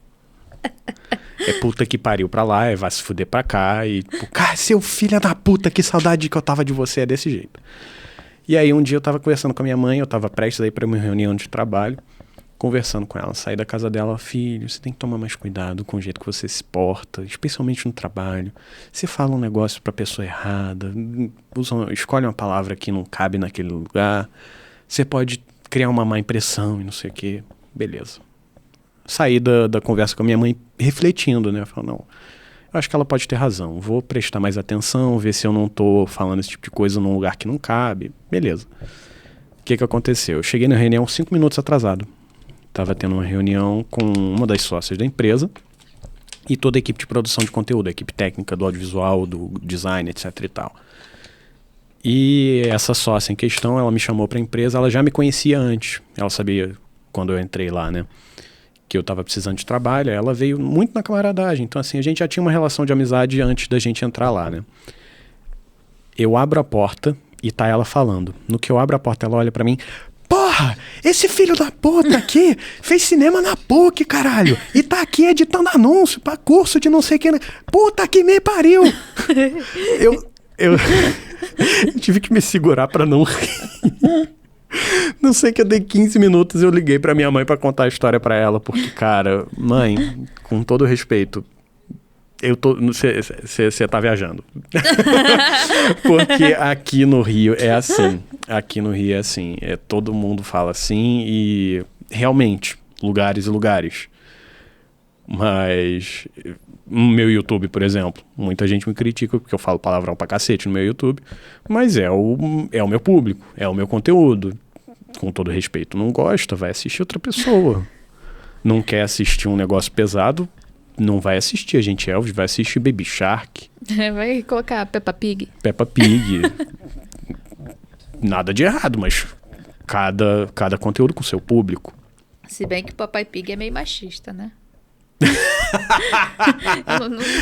É puta que pariu pra lá, é vai se fuder pra cá. E, tipo, cara, seu filho da puta, que saudade que eu tava de você, é desse jeito. E aí um dia eu tava conversando com a minha mãe, eu tava prestes aí pra uma reunião de trabalho, conversando com ela, saí da casa dela, filho, você tem que tomar mais cuidado com o jeito que você se porta, especialmente no trabalho. Você fala um negócio pra pessoa errada, escolhe uma palavra que não cabe naquele lugar, você pode criar uma má impressão e não sei o quê. Beleza. Saí da conversa com a minha mãe refletindo, né? Eu falo, não, eu acho que ela pode ter razão. Vou prestar mais atenção, ver se eu não tô falando esse tipo de coisa num lugar que não cabe. Beleza. O que aconteceu? Eu cheguei na reunião 5 minutos atrasado. Tava tendo uma reunião com uma das sócias da empresa e toda a equipe de produção de conteúdo, a equipe técnica do audiovisual, do design, etc e tal. E essa sócia em questão, ela me chamou pra empresa, ela já me conhecia antes. Ela sabia, quando eu entrei lá, né, que eu tava precisando de trabalho. Ela veio muito na camaradagem. Então, assim, a gente já tinha uma relação de amizade antes da gente entrar lá, né. Eu abro a porta e tá ela falando. No que eu abro a porta, ela olha pra mim, Porra, esse filho da puta aqui fez cinema na PUC, caralho. E tá aqui editando anúncio pra curso de não sei o que. Puta que me pariu. Eu tive que me segurar pra não rir. Não sei que eu dei 15 minutos e eu liguei pra minha mãe pra contar a história pra ela. Porque, cara, mãe, com todo respeito, você tá viajando. Porque aqui no Rio é assim. Aqui no Rio é assim. Todo mundo fala assim e realmente, lugares e lugares. Mas no meu YouTube, por exemplo, muita gente me critica porque eu falo palavrão pra cacete no meu YouTube. Mas é o meu público, é o meu conteúdo. Com todo respeito, não gosta, vai assistir outra pessoa. Não quer assistir um negócio pesado, não vai assistir Agente Elvis, vai assistir Baby Shark. Vai colocar Peppa Pig. Peppa Pig. Nada de errado, mas cada conteúdo com seu público. Se bem que Papai Pig é meio machista, né?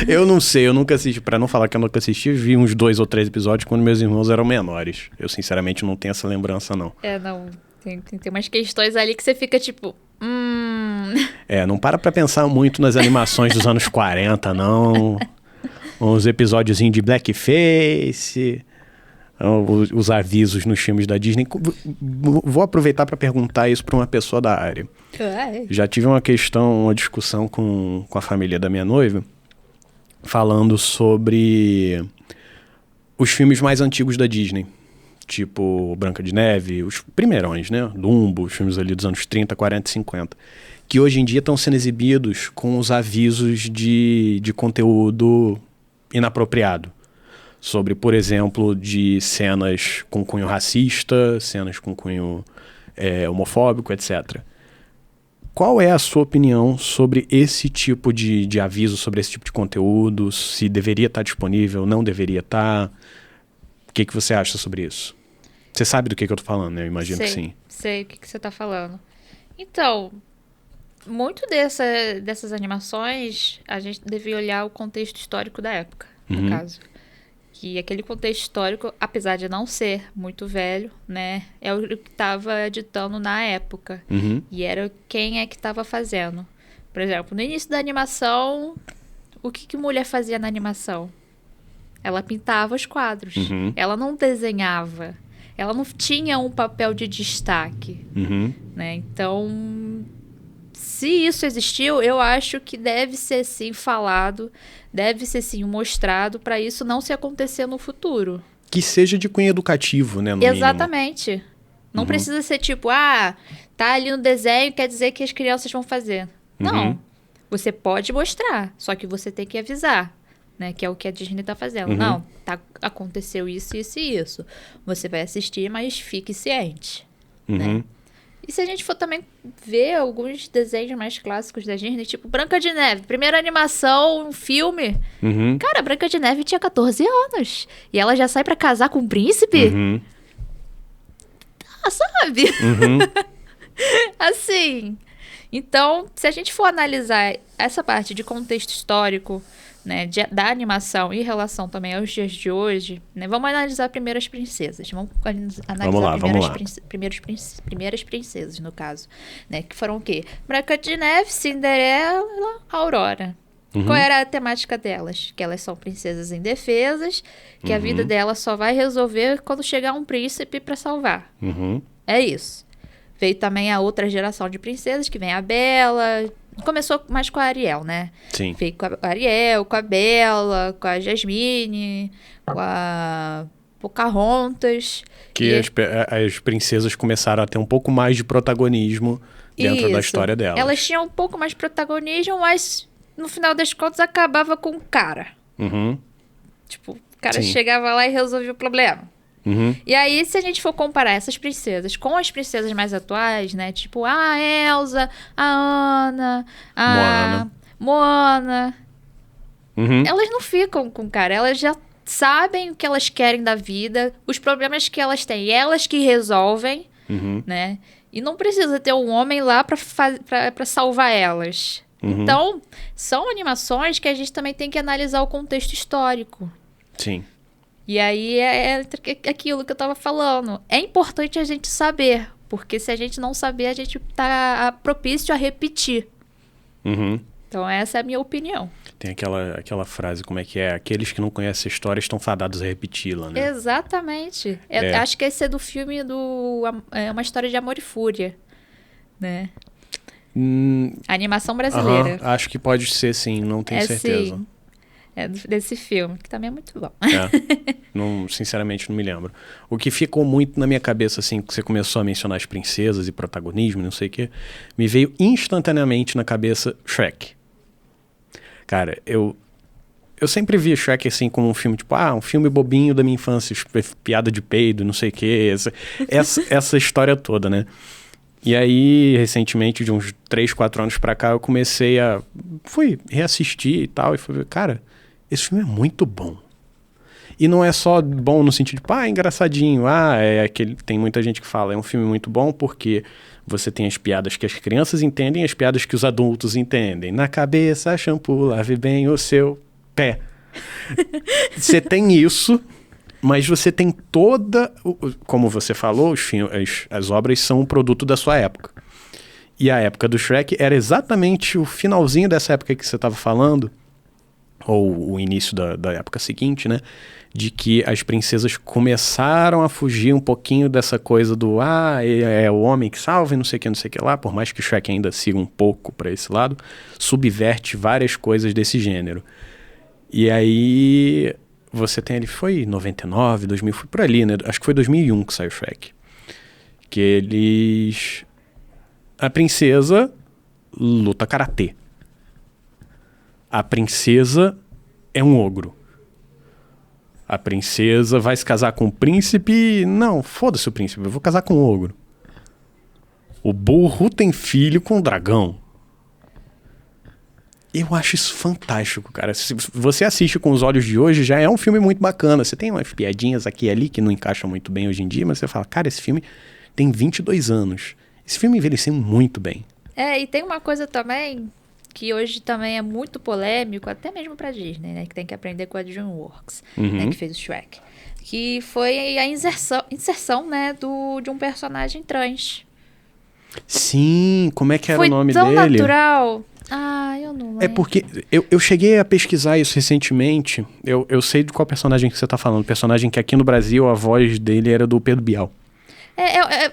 Eu não sei, eu nunca assisti. Pra não falar que eu nunca assisti, vi uns 2 ou 3 episódios quando meus irmãos eram menores. Eu sinceramente não tenho essa lembrança, não. Não. Tem umas questões ali que você fica tipo... Não para pra pensar muito nas animações dos anos 40, não. Uns episódiozinhos de blackface, os avisos nos filmes da Disney. Vou aproveitar para perguntar isso para uma pessoa da área. Já tive uma discussão com a família da minha noiva, falando sobre os filmes mais antigos da Disney. Tipo Branca de Neve, os primeirões, né? Dumbo, os filmes ali dos anos 30, 40 e 50. Que hoje em dia estão sendo exibidos com os avisos de conteúdo inapropriado. Sobre, por exemplo, de cenas com cunho racista, cenas com cunho homofóbico, etc. Qual é a sua opinião sobre esse tipo de aviso, sobre esse tipo de conteúdo? Se deveria estar disponível, não deveria estar? O que você acha sobre isso? Você sabe do que eu tô falando, né? Eu imagino que sim. Sei o que você tá falando. Então, muito dessas animações, a gente devia olhar o contexto histórico da época, no caso. Que aquele contexto histórico, apesar de não ser muito velho, né? É o que estava ditando na época. E era quem é que estava fazendo. Por exemplo, no início da animação, o que mulher fazia na animação? Ela pintava os quadros. Ela não desenhava. Ela não tinha um papel de destaque. Né? Então, se isso existiu, eu acho que deve ser sim falado, deve ser sim mostrado para isso não se acontecer no futuro. Que seja de cunho educativo, né? Exatamente. Mínimo. Não precisa ser tipo, tá ali no desenho, quer dizer que as crianças vão fazer. Não. Você pode mostrar, só que você tem que avisar. Né, que é o que a Disney tá fazendo. Não, aconteceu isso, isso e isso. Você vai assistir, mas fique ciente. Né? E se a gente for também ver alguns desenhos mais clássicos da Disney, tipo Branca de Neve, primeira animação, um filme. Cara, Branca de Neve tinha 14 anos. E ela já sai pra casar com um príncipe? Sabe? Assim. Então, se a gente for analisar essa parte de contexto histórico, né, da animação em relação também aos dias de hoje, né, vamos analisar primeiro as princesas. Vamos analisar primeiras princesas, no caso. Né, que foram o quê? Branca de Neve, Cinderela, Aurora. Qual era a temática delas? Que elas são princesas indefesas, que a vida delas só vai resolver quando chegar um príncipe para salvar. É isso. Veio também a outra geração de princesas, que vem a Bela. Começou mais com a Ariel, né? Sim. Veio com a Ariel, com a Bela, com a Jasmine, com a Pocahontas. Que as princesas começaram a ter um pouco mais de protagonismo dentro da história delas. Elas tinham um pouco mais de protagonismo, mas no final das contas acabava com o cara. Tipo, o cara chegava lá e resolvia o problema. E aí, se a gente for comparar essas princesas com as princesas mais atuais, né? Tipo, a Elsa, a Anna, a Moana. Elas não ficam com o cara. Elas já sabem o que elas querem da vida, os problemas que elas têm. Elas que resolvem, né? E não precisa ter um homem lá pra salvar elas. Então, são animações que a gente também tem que analisar o contexto histórico. Sim. E aí é aquilo que eu tava falando. É importante a gente saber Porque se a gente não saber, a gente tá propício a repetir. Uhum. Então essa é a minha opinião. Tem aquela frase, como é que é? Aqueles que não conhecem a história estão fadados a repeti-la, né? Exatamente. Acho que esse é do filme É uma História de Amor e Fúria, né? A animação brasileira. Acho que pode ser, sim, não tenho certeza. Sim. É desse filme, que também é muito bom. Sinceramente, não me lembro. O que ficou muito na minha cabeça, assim, que você começou a mencionar as princesas e protagonismo, não sei o quê, me veio instantaneamente na cabeça Shrek. Cara, eu sempre vi Shrek, assim, como um filme, tipo, um filme bobinho da minha infância, piada de peido, não sei o quê, essa história toda, né? E aí, recentemente, de uns 3, 4 anos pra cá, eu fui reassistir e tal, e fui ver, cara, esse filme é muito bom. E não é só bom no sentido de, engraçadinho, tem muita gente que fala, é um filme muito bom porque você tem as piadas que as crianças entendem e as piadas que os adultos entendem. Na cabeça, shampoo, lave bem o seu pé. Você tem isso, mas você tem como você falou, as obras são um produto da sua época. E a época do Shrek era exatamente o finalzinho dessa época que você estava falando, ou o início da época seguinte, né? De que as princesas começaram a fugir um pouquinho dessa coisa do é o homem que salva e não sei o que lá, por mais que o Shrek ainda siga um pouco para esse lado, subverte várias coisas desse gênero. E aí você tem ali, foi 99, 2000, foi por ali, né? Acho que foi 2001 que saiu o Shrek. Que a princesa luta karatê. A princesa é um ogro. A princesa vai se casar com o príncipe. Não, foda-se o príncipe, eu vou casar com o ogro. O burro tem filho com o dragão. Eu acho isso fantástico, cara. Se você assiste com os olhos de hoje, já é um filme muito bacana. Você tem umas piadinhas aqui e ali que não encaixam muito bem hoje em dia, mas você fala, cara, esse filme tem 22 anos. Esse filme envelheceu muito bem. E tem uma coisa também que hoje também é muito polêmico, até mesmo pra Disney, né? Que tem que aprender com a DreamWorks, né? Que fez o Shrek. Que foi a inserção, né? De um personagem trans. Sim, como é que era o nome dele? Foi tão dele? natural. Eu não lembro. É porque eu cheguei a pesquisar isso recentemente. Eu sei de qual personagem que você tá falando. Personagem que aqui no Brasil a voz dele era do Pedro Bial.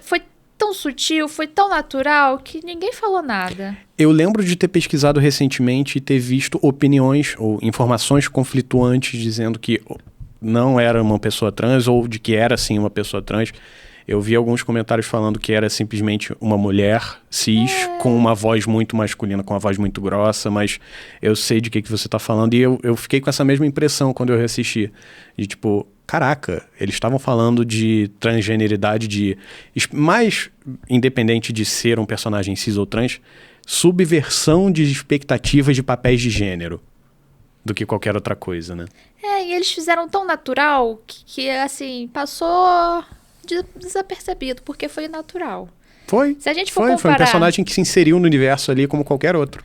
Foi tão sutil, foi tão natural que ninguém falou nada. Eu lembro de ter pesquisado recentemente e ter visto opiniões ou informações conflituantes dizendo que não era uma pessoa trans ou de que era sim uma pessoa trans. Eu vi alguns comentários falando que era simplesmente uma mulher cis com uma voz muito masculina, com uma voz muito grossa, mas eu sei de que você tá falando e eu fiquei com essa mesma impressão quando eu reassisti. De tipo, caraca, eles estavam falando de transgeneridade, mais independente de ser um personagem cis ou trans, subversão de expectativas de papéis de gênero do que qualquer outra coisa, né? E eles fizeram tão natural que assim, passou desapercebido, porque foi natural. Se a gente for comparar... Foi um personagem que se inseriu no universo ali como qualquer outro.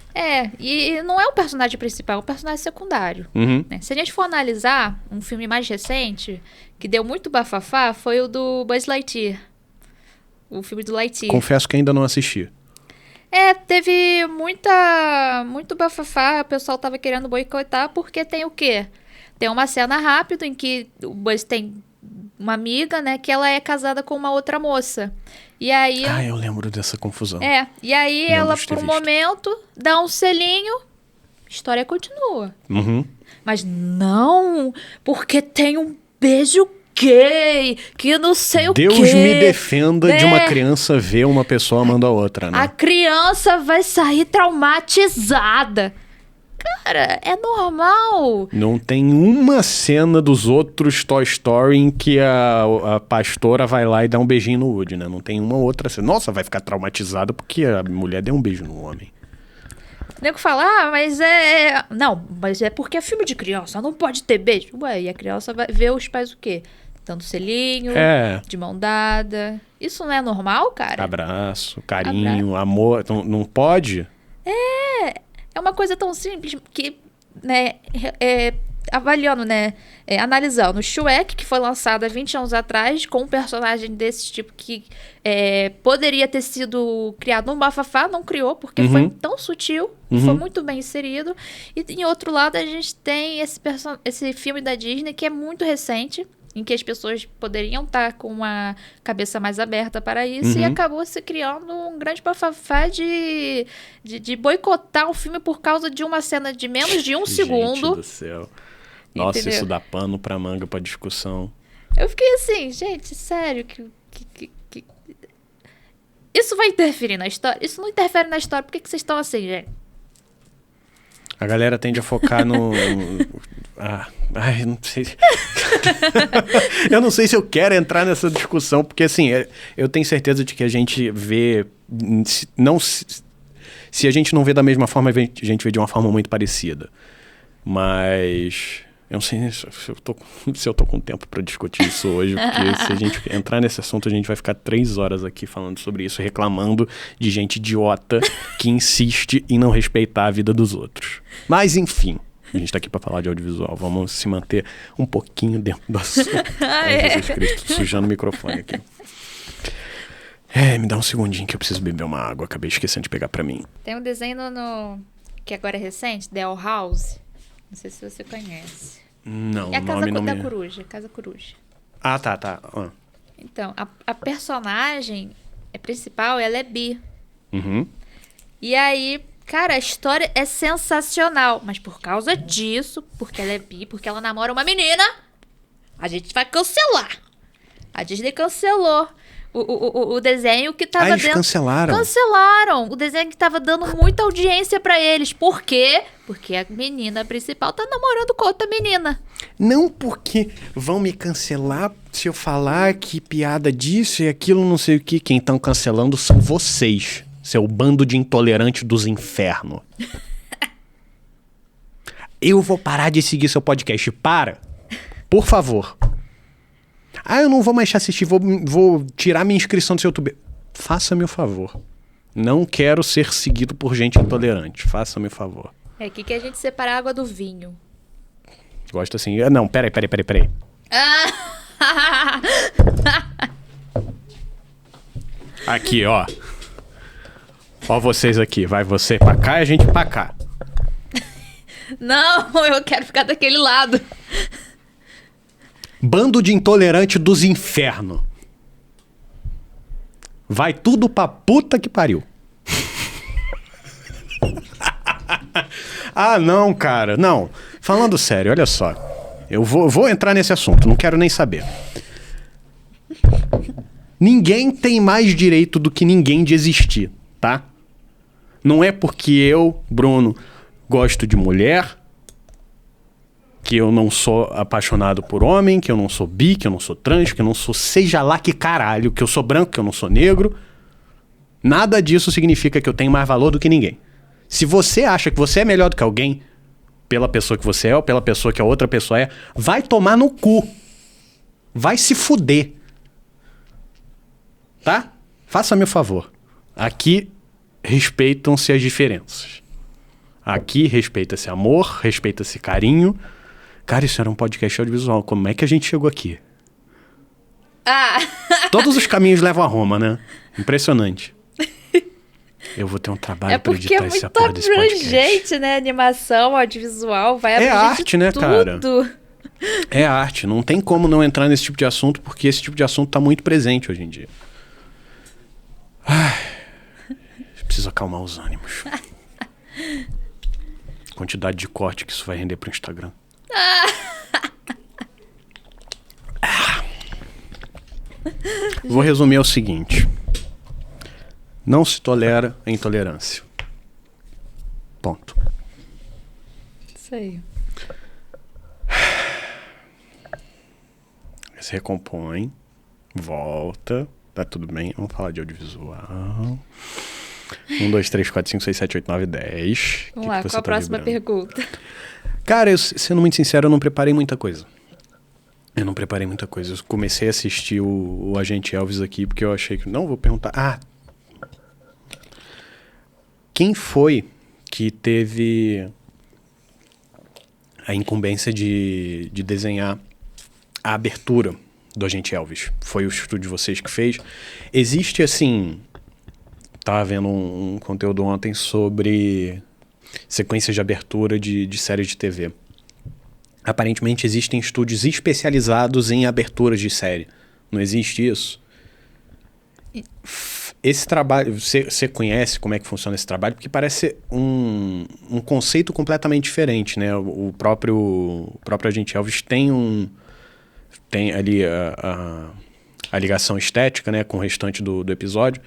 E não é o personagem principal, é um personagem secundário. Né? Se a gente for analisar um filme mais recente, que deu muito bafafá, foi o do Buzz Lightyear. O filme do Lightyear. Confesso que ainda não assisti. Teve muito bafafá, o pessoal tava querendo boicotar, porque tem o quê? Tem uma cena rápida em que o Buzz tem uma amiga, né, que ela é casada com uma outra moça. E aí... eu lembro dessa confusão. E aí ela, por um momento, dá um selinho, a história continua. Mas não, porque tem um beijo gay, que não sei o quê. Deus me defenda de uma criança ver uma pessoa amando a outra, né? A criança vai sair traumatizada. Cara, é normal. Não tem uma cena dos outros Toy Story em que a pastora vai lá e dá um beijinho no Woody, né? Não tem uma outra cena. Nossa, vai ficar traumatizada porque a mulher deu um beijo no homem. O nego fala, mas Não, mas é porque é filme de criança, não pode ter beijo. E a criança vai ver os pais o quê? Dando selinho, de mão dada. Isso não é normal, cara? Abraço, carinho, amor. Não pode? É uma coisa tão simples que, né, avaliando, né? Analisando o Shrek, que foi lançado há 20 anos atrás, com um personagem desse tipo que poderia ter sido criado um bafafá, não criou, porque foi tão sutil, foi muito bem inserido. E em outro lado, a gente tem esse filme da Disney, que é muito recente, em que as pessoas poderiam estar com uma cabeça mais aberta para isso, e acabou se criando um grande bafafá de boicotar o filme por causa de uma cena de menos de um segundo. Gente do céu. Nossa, Entendeu? isso dá pano pra manga, pra discussão. Eu fiquei assim, gente, sério, que isso vai interferir na história? Isso não interfere na história, por que vocês estão assim, gente? A galera tende a focar no... não sei. Eu não sei se eu quero entrar nessa discussão, porque assim, eu tenho certeza de que a gente vê... Se a gente não vê da mesma forma, a gente vê de uma forma muito parecida. Mas... eu não sei se eu tô com tempo pra discutir isso hoje, porque se a gente entrar nesse assunto, a gente vai ficar 3 horas aqui falando sobre isso, reclamando de gente idiota que insiste em não respeitar a vida dos outros. Mas, enfim, a gente tá aqui pra falar de audiovisual. Vamos se manter um pouquinho dentro do assunto. Ai, Jesus Cristo, sujando o microfone aqui. Me dá um segundinho que eu preciso beber uma água. Acabei esquecendo de pegar pra mim. Tem um desenho que agora é recente, The Owl House. Não sei se você conhece. Não, é a o Casa nome não da me... Coruja, Casa Coruja. Ah, tá. Então, a personagem principal, ela é bi. Uhum. E aí, cara, a história é sensacional. Mas por causa disso, porque ela é bi, porque ela namora uma menina, a gente vai cancelar. A Disney cancelou o desenho que tava eles cancelaram? Cancelaram. O desenho que tava dando muita audiência pra eles. Por quê? Porque a menina principal tá namorando com outra menina. Não porque vão me cancelar se eu falar que piada disso e aquilo, não sei o que. Quem estão cancelando são vocês, seu bando de intolerantes dos infernos. Eu vou parar de seguir seu podcast. Para. Por favor. Eu não vou mais te assistir, vou tirar minha inscrição do seu YouTube. Faça-me o favor. Não quero ser seguido por gente intolerante. Faça-me o favor. Aqui que a gente separa a água do vinho. Gosto assim. Não, peraí. Aqui, ó. Ó vocês aqui. Vai você pra cá e a gente pra cá. Não, eu quero ficar daquele lado. Bando de intolerante dos infernos. Vai tudo pra puta que pariu. Não, cara. Não. Falando sério, olha só. Eu vou entrar nesse assunto, não quero nem saber. Ninguém tem mais direito do que ninguém de existir, tá? Não é porque eu, Bruno, gosto de mulher, que eu não sou apaixonado por homem, que eu não sou bi, que eu não sou trans, que eu não sou seja lá que caralho, que eu sou branco, que eu não sou negro. Nada disso significa que eu tenho mais valor do que ninguém. Se você acha que você é melhor do que alguém, pela pessoa que você é ou pela pessoa que a outra pessoa é, vai tomar no cu. Vai se fuder. Tá? Faça-me o favor. Aqui respeitam-se as diferenças. Aqui respeita-se amor, respeita-se carinho. Cara, isso era um podcast audiovisual. Como é que a gente chegou aqui? Todos os caminhos levam a Roma, né? Impressionante. Eu vou ter um trabalho pra editar essa porra desse podcast. É porque é muito abrangente, né? Animação, audiovisual, vai abranger arte, né, tudo. Cara? É arte. Não tem como não entrar nesse tipo de assunto, porque esse tipo de assunto tá muito presente hoje em dia. Preciso acalmar os ânimos. Quantidade de corte que isso vai render pro Instagram. Vou resumir o seguinte. Não se tolera a intolerância. Ponto. Isso aí. Se recompõe. Volta. Tá tudo bem. Vamos falar de audiovisual. 1, 2, 3, 4, 5, 6, 7, 8, 9, 10. Vamos lá, qual a próxima pergunta? Cara, sendo muito sincero, eu não preparei muita coisa. Eu comecei a assistir o Agente Elvis aqui porque eu achei que... Não, vou perguntar... Quem foi que teve a incumbência de desenhar a abertura do Agente Elvis. Foi o estúdio de vocês que fez. Existe, assim... Estava vendo um conteúdo ontem sobre sequências de abertura de séries de TV. Aparentemente existem estúdios especializados em aberturas de série. Não existe isso? Esse trabalho, você conhece como é que funciona esse trabalho? Porque parece um conceito completamente diferente, né? O próprio Agente Elvis tem ali a ligação estética, né, com o restante do episódio,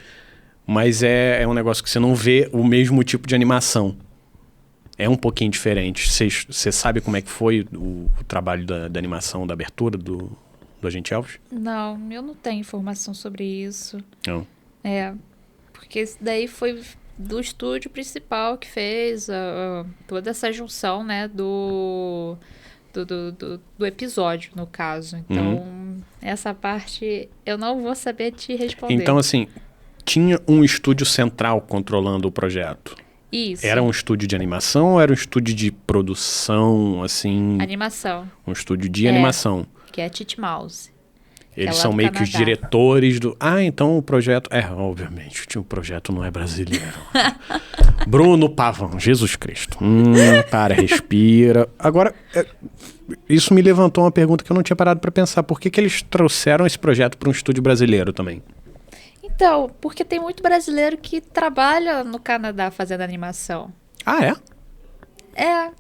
mas é um negócio que você não vê o mesmo tipo de animação. É um pouquinho diferente. Você sabe como é que foi o trabalho da animação, da abertura do Agente Elvis? Não, eu não tenho informação sobre isso. Não. Porque isso daí foi do estúdio principal que fez toda essa junção, né, do episódio, no caso. Então, essa parte eu não vou saber te responder. Então, assim, tinha um estúdio central controlando o projeto? Isso. Era um estúdio de animação ou era um estúdio de produção, assim... Animação. Um estúdio de animação. Que é a Titmouse. Eles são meio que os diretores do... Ah, então o projeto... obviamente, o projeto não é brasileiro. Bruno Pavão, Jesus Cristo. Respira. Agora, isso me levantou uma pergunta que eu não tinha parado para pensar. Por que eles trouxeram esse projeto para um estúdio brasileiro também? Então, porque tem muito brasileiro que trabalha no Canadá fazendo animação. Ah, é?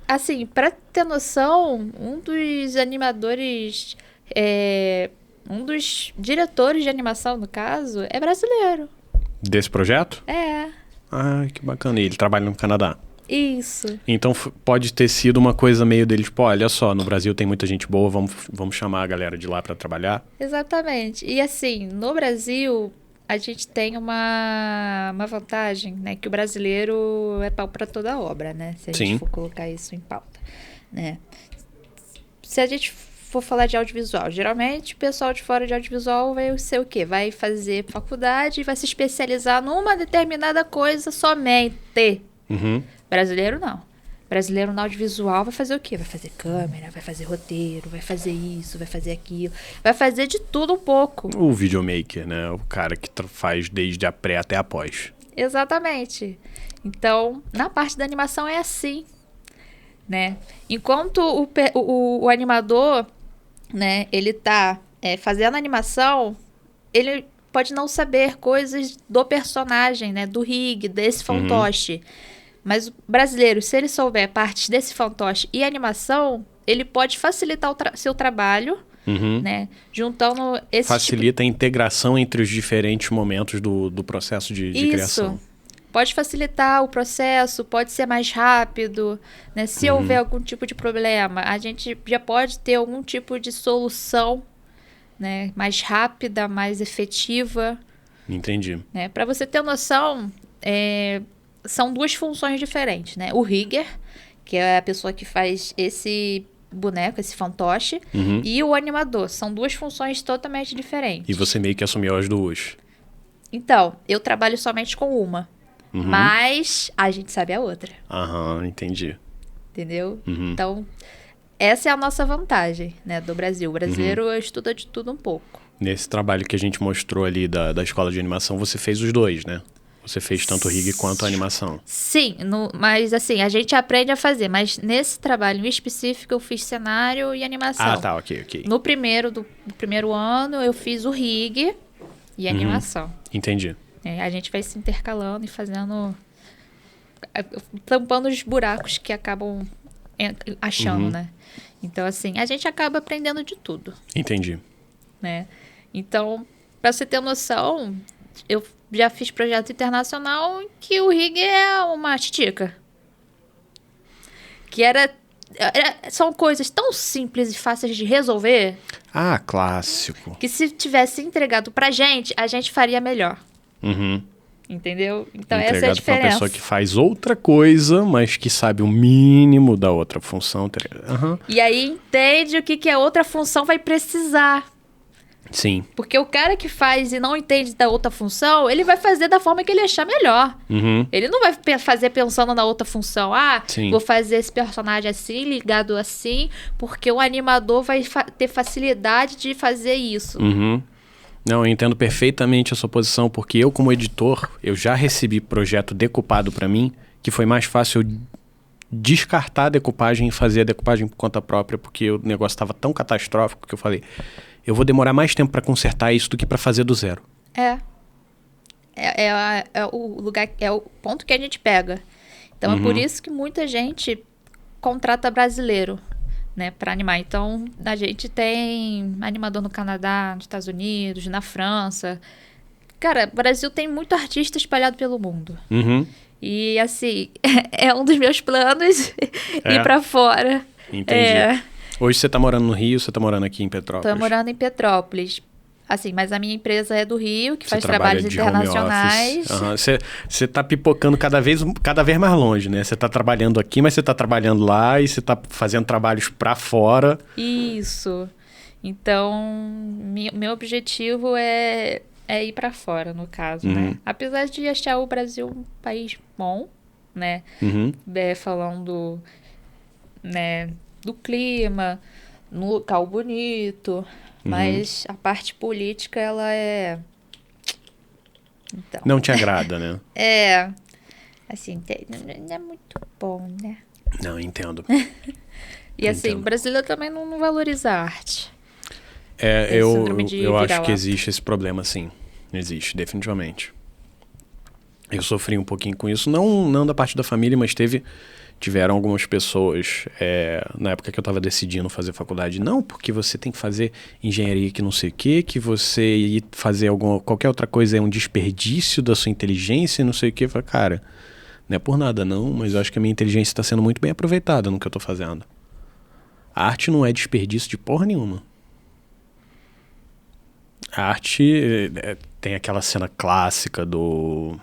Assim, pra ter noção, um dos animadores... um dos diretores de animação, no caso, é brasileiro. Desse projeto? Ai, que bacana. E ele trabalha no Canadá? Isso. Então pode ter sido uma coisa meio dele, tipo, olha só, no Brasil tem muita gente boa, vamos chamar a galera de lá pra trabalhar. Exatamente. E assim, no Brasil, a gente tem uma vantagem, né? Que o brasileiro é pau pra toda obra, né? Se a gente for colocar isso em pauta, né? Se a gente for falar de audiovisual, geralmente o pessoal de fora de audiovisual vai ser o quê? Vai fazer faculdade e vai se especializar numa determinada coisa somente. Brasileiro não. Brasileiro no audiovisual vai fazer o quê? Vai fazer câmera, vai fazer roteiro, vai fazer isso, vai fazer aquilo. Vai fazer de tudo um pouco. O videomaker, né? O cara que faz desde a pré até a pós. Exatamente. Então, na parte da animação é assim, né? Enquanto o animador, né, ele tá fazendo animação, ele pode não saber coisas do personagem, né? Do rig, desse fantoche. Mas o brasileiro, se ele souber partes desse fantoche e animação, ele pode facilitar o seu trabalho, né? Juntando esse Facilita a integração entre os diferentes momentos do processo de criação. Pode facilitar o processo, pode ser mais rápido, né? Se houver algum tipo de problema, a gente já pode ter algum tipo de solução, né? Mais rápida, mais efetiva. Entendi. Né? Para você ter noção, são duas funções diferentes, né? O rigger, que é a pessoa que faz esse boneco, esse fantoche, e o animador. São duas funções totalmente diferentes. E você meio que assumiu as duas? Então, eu trabalho somente com uma. Mas a gente sabe a outra. Entendi. Entendeu? Então, essa é a nossa vantagem, né, do Brasil. O brasileiro estuda de tudo um pouco. Nesse trabalho que a gente mostrou ali da escola de animação, você fez os dois, né? Você fez tanto o rig quanto a animação. Sim, mas assim, a gente aprende a fazer. Mas nesse trabalho em específico, eu fiz cenário e animação. Ah, tá, ok. No primeiro ano, eu fiz o rig e animação. Entendi. A gente vai se intercalando e fazendo... tampando os buracos que acabam achando, né? Então, assim, a gente acaba aprendendo de tudo. Entendi. Né? Então, pra você ter noção, eu já fiz projeto internacional em que o rig é uma titica. Que são coisas tão simples e fáceis de resolver. Ah, clássico. Que se tivesse entregado pra gente, a gente faria melhor. Entendeu? Então essa é a diferença. Entregado pra uma pessoa que faz outra coisa, mas que sabe o mínimo da outra função. E aí entende o que a outra função vai precisar. Sim. Porque o cara que faz e não entende da outra função, ele vai fazer da forma que ele achar melhor. Uhum. Ele não vai fazer pensando na outra função. Sim. Vou fazer esse personagem assim, ligado assim, porque o animador vai ter facilidade de fazer isso. Uhum. Não, eu entendo perfeitamente a sua posição, porque eu, como editor, eu já recebi projeto decupado para mim, que foi mais fácil eu descartar a decupagem e fazer a decupagem por conta própria, porque o negócio estava tão catastrófico que eu falei, eu vou demorar mais tempo para consertar isso do que para fazer do zero. É o lugar, é o ponto que a gente pega. Então é por isso que muita gente contrata brasileiro, né, para animar. Então a gente tem animador no Canadá, nos Estados Unidos, na França. Cara, o Brasil tem muito artista espalhado pelo mundo. Uhum. E assim, é um dos meus planos ir para fora. Entendi. Hoje você tá morando no Rio, você tá morando aqui em Petrópolis? Tô morando em Petrópolis. Assim, mas a minha empresa é do Rio, que Você faz trabalha trabalhos de home internacionais. office. Você tá pipocando cada vez mais longe, né? Você tá trabalhando aqui, mas você tá trabalhando lá e você tá fazendo trabalhos pra fora. Isso. Então, meu objetivo é ir pra fora, no caso, né? Apesar de achar o Brasil um país bom, né? Falando, né, do clima, no local bonito, mas a parte política, ela é... Então, não te agrada, né? Assim, não é muito bom, né? Não, entendo. E assim, o brasileiro também não valoriza a arte. Eu acho que existe esse problema, sim. Existe, definitivamente. Eu sofri um pouquinho com isso, não da parte da família, mas tiveram algumas pessoas, na época que eu estava decidindo fazer faculdade, não, porque você tem que fazer engenharia que não sei o quê, que você ir fazer qualquer outra coisa é um desperdício da sua inteligência e não sei o quê. Eu falei, cara, não é por nada não, mas eu acho que a minha inteligência está sendo muito bem aproveitada no que eu estou fazendo. A arte não é desperdício de porra nenhuma. A arte tem aquela cena clássica do...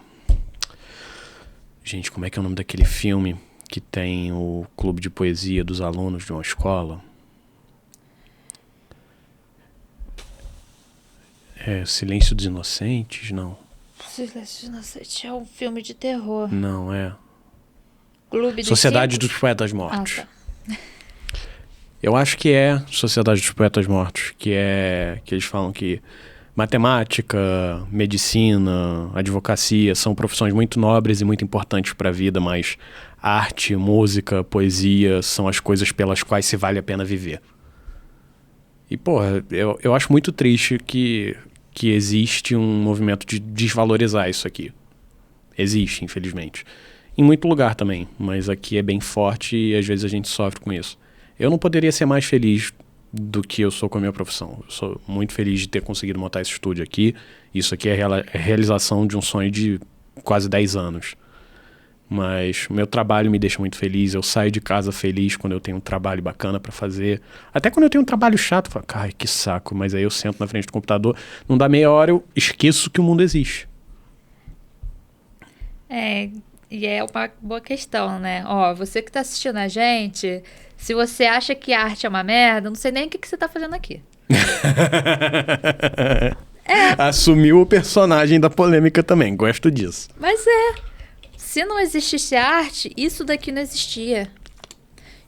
Gente, como é que é o nome daquele filme que tem o clube de poesia dos alunos de uma escola? Silêncio dos Inocentes? Não. Silêncio dos Inocentes é um filme de terror. Não, é. Clube dos Sociedade Cinco? dos Poetas Mortos. Tá. Eu acho que é Sociedade dos Poetas Mortos, que eles falam que matemática, medicina, advocacia são profissões muito nobres e muito importantes para a vida, mas arte, música, poesia são as coisas pelas quais se vale a pena viver. E, porra, eu acho muito triste que existe um movimento de desvalorizar isso aqui. Existe, infelizmente. Em muito lugar também, mas aqui é bem forte e às vezes a gente sofre com isso. Eu não poderia ser mais feliz do que eu sou com a minha profissão. Eu sou muito feliz de ter conseguido montar esse estúdio aqui. Isso aqui é a realização de um sonho de quase 10 anos. Mas meu trabalho me deixa muito feliz. Eu saio de casa feliz quando eu tenho um trabalho bacana para fazer. Até quando eu tenho um trabalho chato, eu falo, ai, que saco. Mas aí eu sento na frente do computador, não dá meia hora, eu esqueço que o mundo existe. E é uma boa questão, né? Ó, você que tá assistindo a gente, se você acha que a arte é uma merda, não sei nem o que você tá fazendo aqui. Assumiu o personagem da polêmica também, gosto disso. Mas se não existisse arte, isso daqui não existia.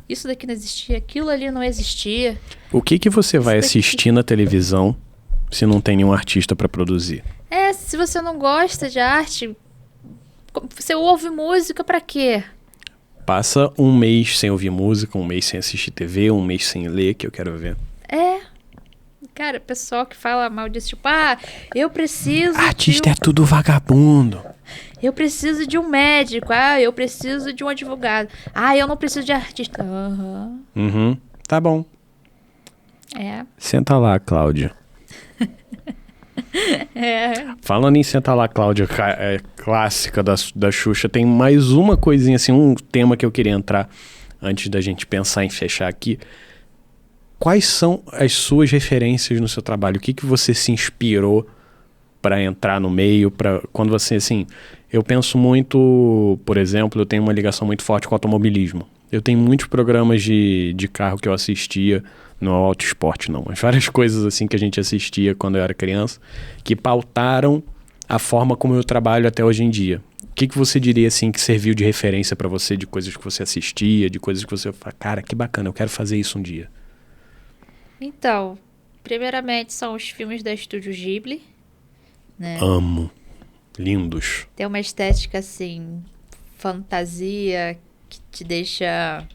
Isso daqui não existia, aquilo ali não existia. O que você vai assistir na televisão se não tem nenhum artista para produzir? Se você não gosta de arte, você ouve música pra quê? Passa um mês sem ouvir música, um mês sem assistir TV, um mês sem ler, que eu quero ver. Cara, pessoal que fala mal disso, tipo, eu preciso... Artista é tudo vagabundo. Eu preciso de um médico, eu preciso de um advogado. Eu não preciso de artista. Tá bom. Senta lá, Cláudia. Falando em Senta lá, Cláudia, clássica da Xuxa, tem mais uma coisinha assim, um tema que eu queria entrar antes da gente pensar em fechar aqui. Quais são as suas referências no seu trabalho? O que você se inspirou para entrar no meio? Quando você, assim, eu penso muito, por exemplo, eu tenho uma ligação muito forte com o automobilismo. Eu tenho muitos programas de carro que eu assistia, não é Auto Esporte não, mas várias coisas assim que a gente assistia quando eu era criança, que pautaram a forma como eu trabalho até hoje em dia. O que você diria assim que serviu de referência para você, de coisas que você assistia, de coisas que você fala, cara, que bacana, eu quero fazer isso um dia? Então, primeiramente são os filmes da Estúdio Ghibli, né? Amo. Lindos. Tem uma estética assim, fantasia, que te deixa,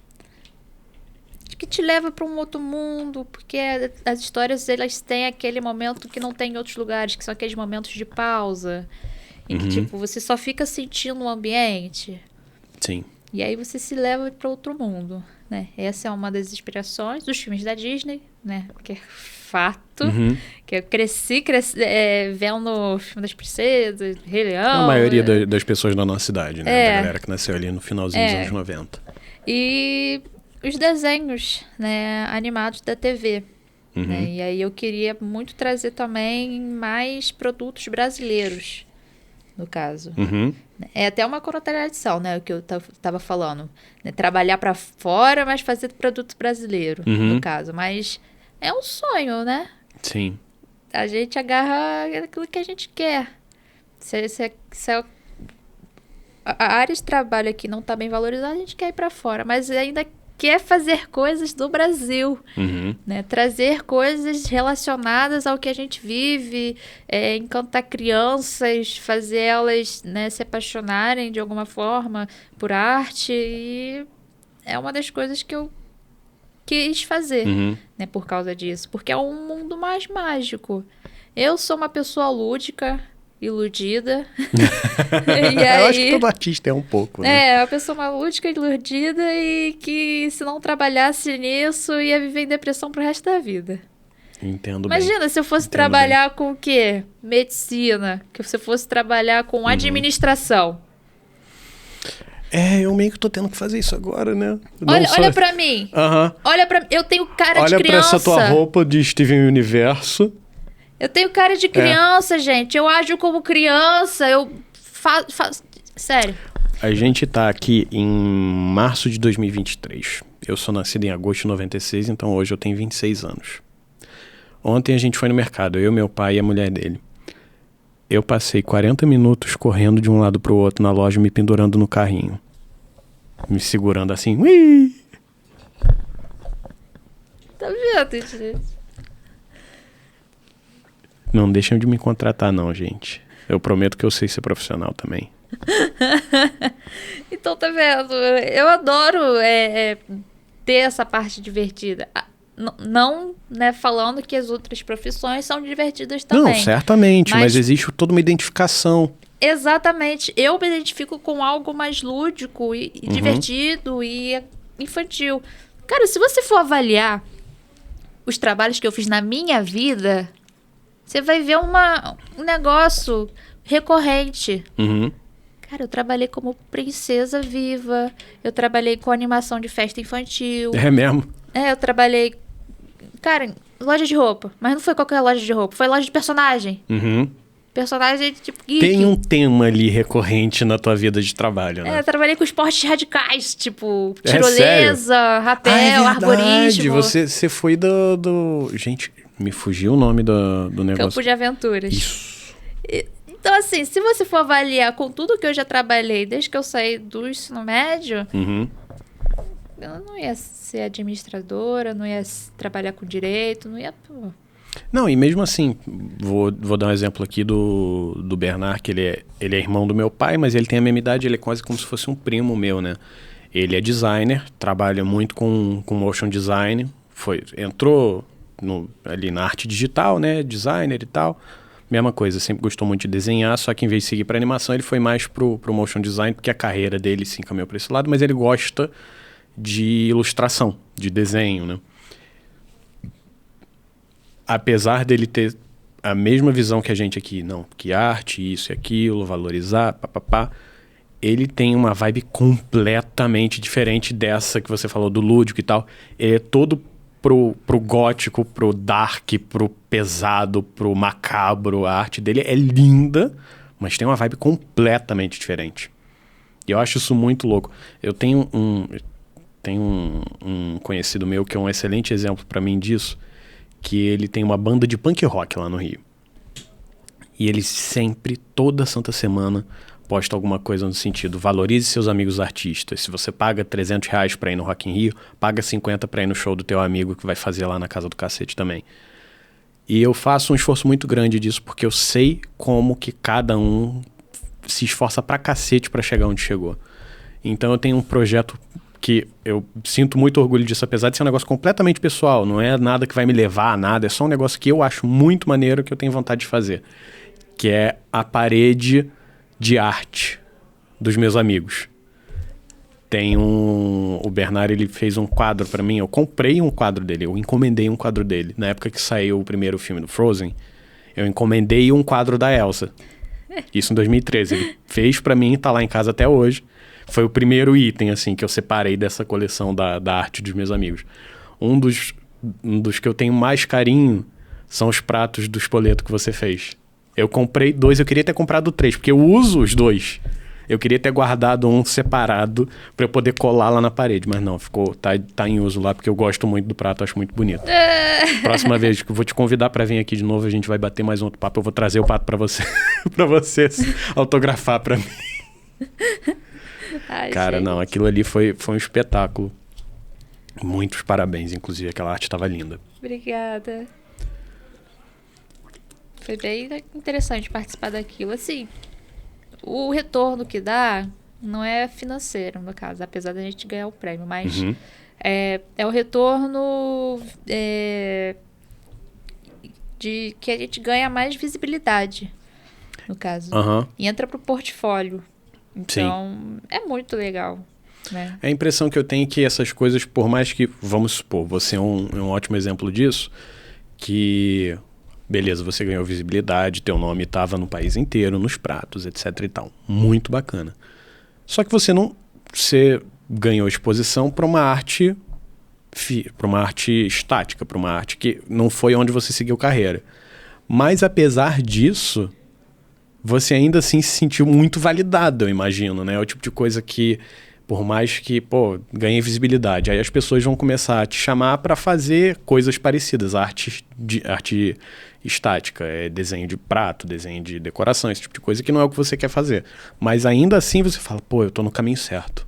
que te leva para um outro mundo, porque as histórias elas têm aquele momento que não tem em outros lugares, que são aqueles momentos de pausa, em que tipo você só fica sentindo o ambiente. Sim. E aí você se leva para outro mundo, né? Essa é uma das inspirações dos filmes da Disney, né? Que é fato, que eu cresci vendo o filme das princesas, Rei Leão. A maioria das pessoas da nossa cidade, né? Da galera que nasceu ali no finalzinho dos anos 90. E os desenhos, né, animados da TV. Né? E aí eu queria muito trazer também mais produtos brasileiros, no caso. É até uma contradição, né, o que eu tava falando. Né? Trabalhar para fora, mas fazer produto brasileiro, no caso. Mas é um sonho, né? Sim. A gente agarra aquilo que a gente quer. A área de trabalho aqui não está bem valorizada, a gente quer ir para fora. Mas ainda quer fazer coisas do Brasil, né? Trazer coisas relacionadas ao que a gente vive, encantar crianças, fazer elas, né, se apaixonarem de alguma forma por arte, e é uma das coisas que eu quis fazer, né, por causa disso, porque é um mundo mais mágico. Eu sou uma pessoa lúdica, iludida. E aí, eu acho que todo artista é um pouco, né? uma pessoa maluca, iludida e que se não trabalhasse nisso ia viver em depressão pro resto da vida. Entendo Imagina bem. se eu fosse trabalhar com o quê? Medicina. Que você fosse trabalhar com administração. Eu meio que tô tendo que fazer isso agora, né? Olha pra mim. Olha pra mim. Eu tenho cara de criança. Olha pra essa tua roupa de Steven Universo. Eu tenho cara de criança, gente. Eu ajo como criança. Eu faço... Sério. A gente tá aqui em março de 2023. Eu sou nascido em agosto de 96, então hoje eu tenho 26 anos. Ontem a gente foi no mercado, eu, meu pai e a mulher dele. Eu passei 40 minutos correndo de um lado pro outro na loja, me pendurando no carrinho. Me segurando assim. Ui! Tá vendo, gente? Não deixam de me contratar não, gente. Eu prometo que eu sei ser profissional também. Então, tá vendo? Eu adoro ter essa parte divertida. Não, né, falando que as outras profissões são divertidas também. Não, certamente, mas existe toda uma identificação. Exatamente. Eu me identifico com algo mais lúdico e divertido e infantil. Cara, se você for avaliar os trabalhos que eu fiz na minha vida, você vai ver um negócio recorrente. Cara, eu trabalhei como princesa viva, eu trabalhei com animação de festa infantil. É mesmo? Eu trabalhei, cara, em loja de roupa. Mas não foi qualquer loja de roupa, foi loja de personagem. Personagem tipo geek. Tem um tema ali recorrente na tua vida de trabalho, né? Eu trabalhei com esportes radicais, tipo tirolesa, rapel, arborismo. Você foi do... Gente, me fugiu o nome do negócio. Campo de Aventuras. Isso. Então, assim, se você for avaliar com tudo que eu já trabalhei desde que eu saí do ensino médio, eu não ia ser administradora, não ia trabalhar com direito, não ia... Não, e mesmo assim, vou dar um exemplo aqui do Bernard, que ele é irmão do meu pai, mas ele tem a mesma idade, ele é quase como se fosse um primo meu, né? Ele é designer, trabalha muito com motion design, entrou ali na arte digital, né? Designer e tal. Mesma coisa, sempre gostou muito de desenhar, só que em vez de seguir para animação, ele foi mais pro motion design, porque a carreira dele se encaminhou para esse lado, mas ele gosta de ilustração, de desenho, né? Apesar dele ter a mesma visão que a gente aqui, não, que arte, isso e aquilo, valorizar, papapá, ele tem uma vibe completamente diferente dessa que você falou, do lúdico e tal. Ele é todo pro gótico, pro dark, pro pesado, pro macabro. A arte dele é linda, mas tem uma vibe completamente diferente. E eu acho isso muito louco. Eu tenho Tem um conhecido meu que é um excelente exemplo para mim disso, que ele tem uma banda de punk rock lá no Rio. E ele sempre, toda santa semana, posta alguma coisa no sentido: valorize seus amigos artistas. Se você paga R$300 pra ir no Rock in Rio, paga 50 pra ir no show do teu amigo que vai fazer lá na Casa do Cacete também. E eu faço um esforço muito grande disso, porque eu sei como que cada um se esforça pra cacete pra chegar onde chegou. Então eu tenho um projeto que eu sinto muito orgulho disso, apesar de ser um negócio completamente pessoal. Não é nada que vai me levar a nada, é só um negócio que eu acho muito maneiro, que eu tenho vontade de fazer. Que é a parede de arte dos meus amigos. Tem o Bernard, ele fez um quadro pra mim. Eu comprei um quadro dele, eu encomendei um quadro dele. Na época que saiu o primeiro filme do Frozen, eu encomendei um quadro da Elsa. Isso em 2013. Ele fez pra mim, tá lá em casa até hoje. Foi o primeiro item, assim, que eu separei dessa coleção da arte dos meus amigos. Um dos que eu tenho mais carinho são os pratos do espoleto que você fez. Eu comprei 2, eu queria ter comprado 3, porque eu uso os 2. Eu queria ter guardado um separado pra eu poder colar lá na parede, mas não, tá em uso lá, porque eu gosto muito do prato, acho muito bonito. Próxima vez que eu vou te convidar pra vir aqui de novo, a gente vai bater mais um outro papo, eu vou trazer o prato pra você, pra você autografar pra mim. Ai, cara, gente. não, aquilo ali foi um espetáculo. Muitos parabéns, inclusive, aquela arte estava linda. Obrigada. Foi bem interessante participar daquilo. Assim, o retorno que dá não é financeiro, no caso, apesar da gente ganhar o prêmio, mas é o retorno de que a gente ganha mais visibilidade, no caso. E entra pro portfólio. Então, é muito legal, né? A impressão que eu tenho é que essas coisas, por mais que, vamos supor, você é um ótimo exemplo disso, que, beleza, você ganhou visibilidade, teu nome estava no país inteiro, nos pratos, etc e tal. Muito bacana. Só que você ganhou exposição para uma arte estática, para uma arte que não foi onde você seguiu carreira. Mas, apesar disso, você ainda assim se sentiu muito validado, eu imagino, né? É o tipo de coisa que, por mais que, ganhe visibilidade, aí as pessoas vão começar a te chamar para fazer coisas parecidas, arte estática, desenho de prato, desenho de decoração, esse tipo de coisa que não é o que você quer fazer. Mas ainda assim você fala, eu tô no caminho certo.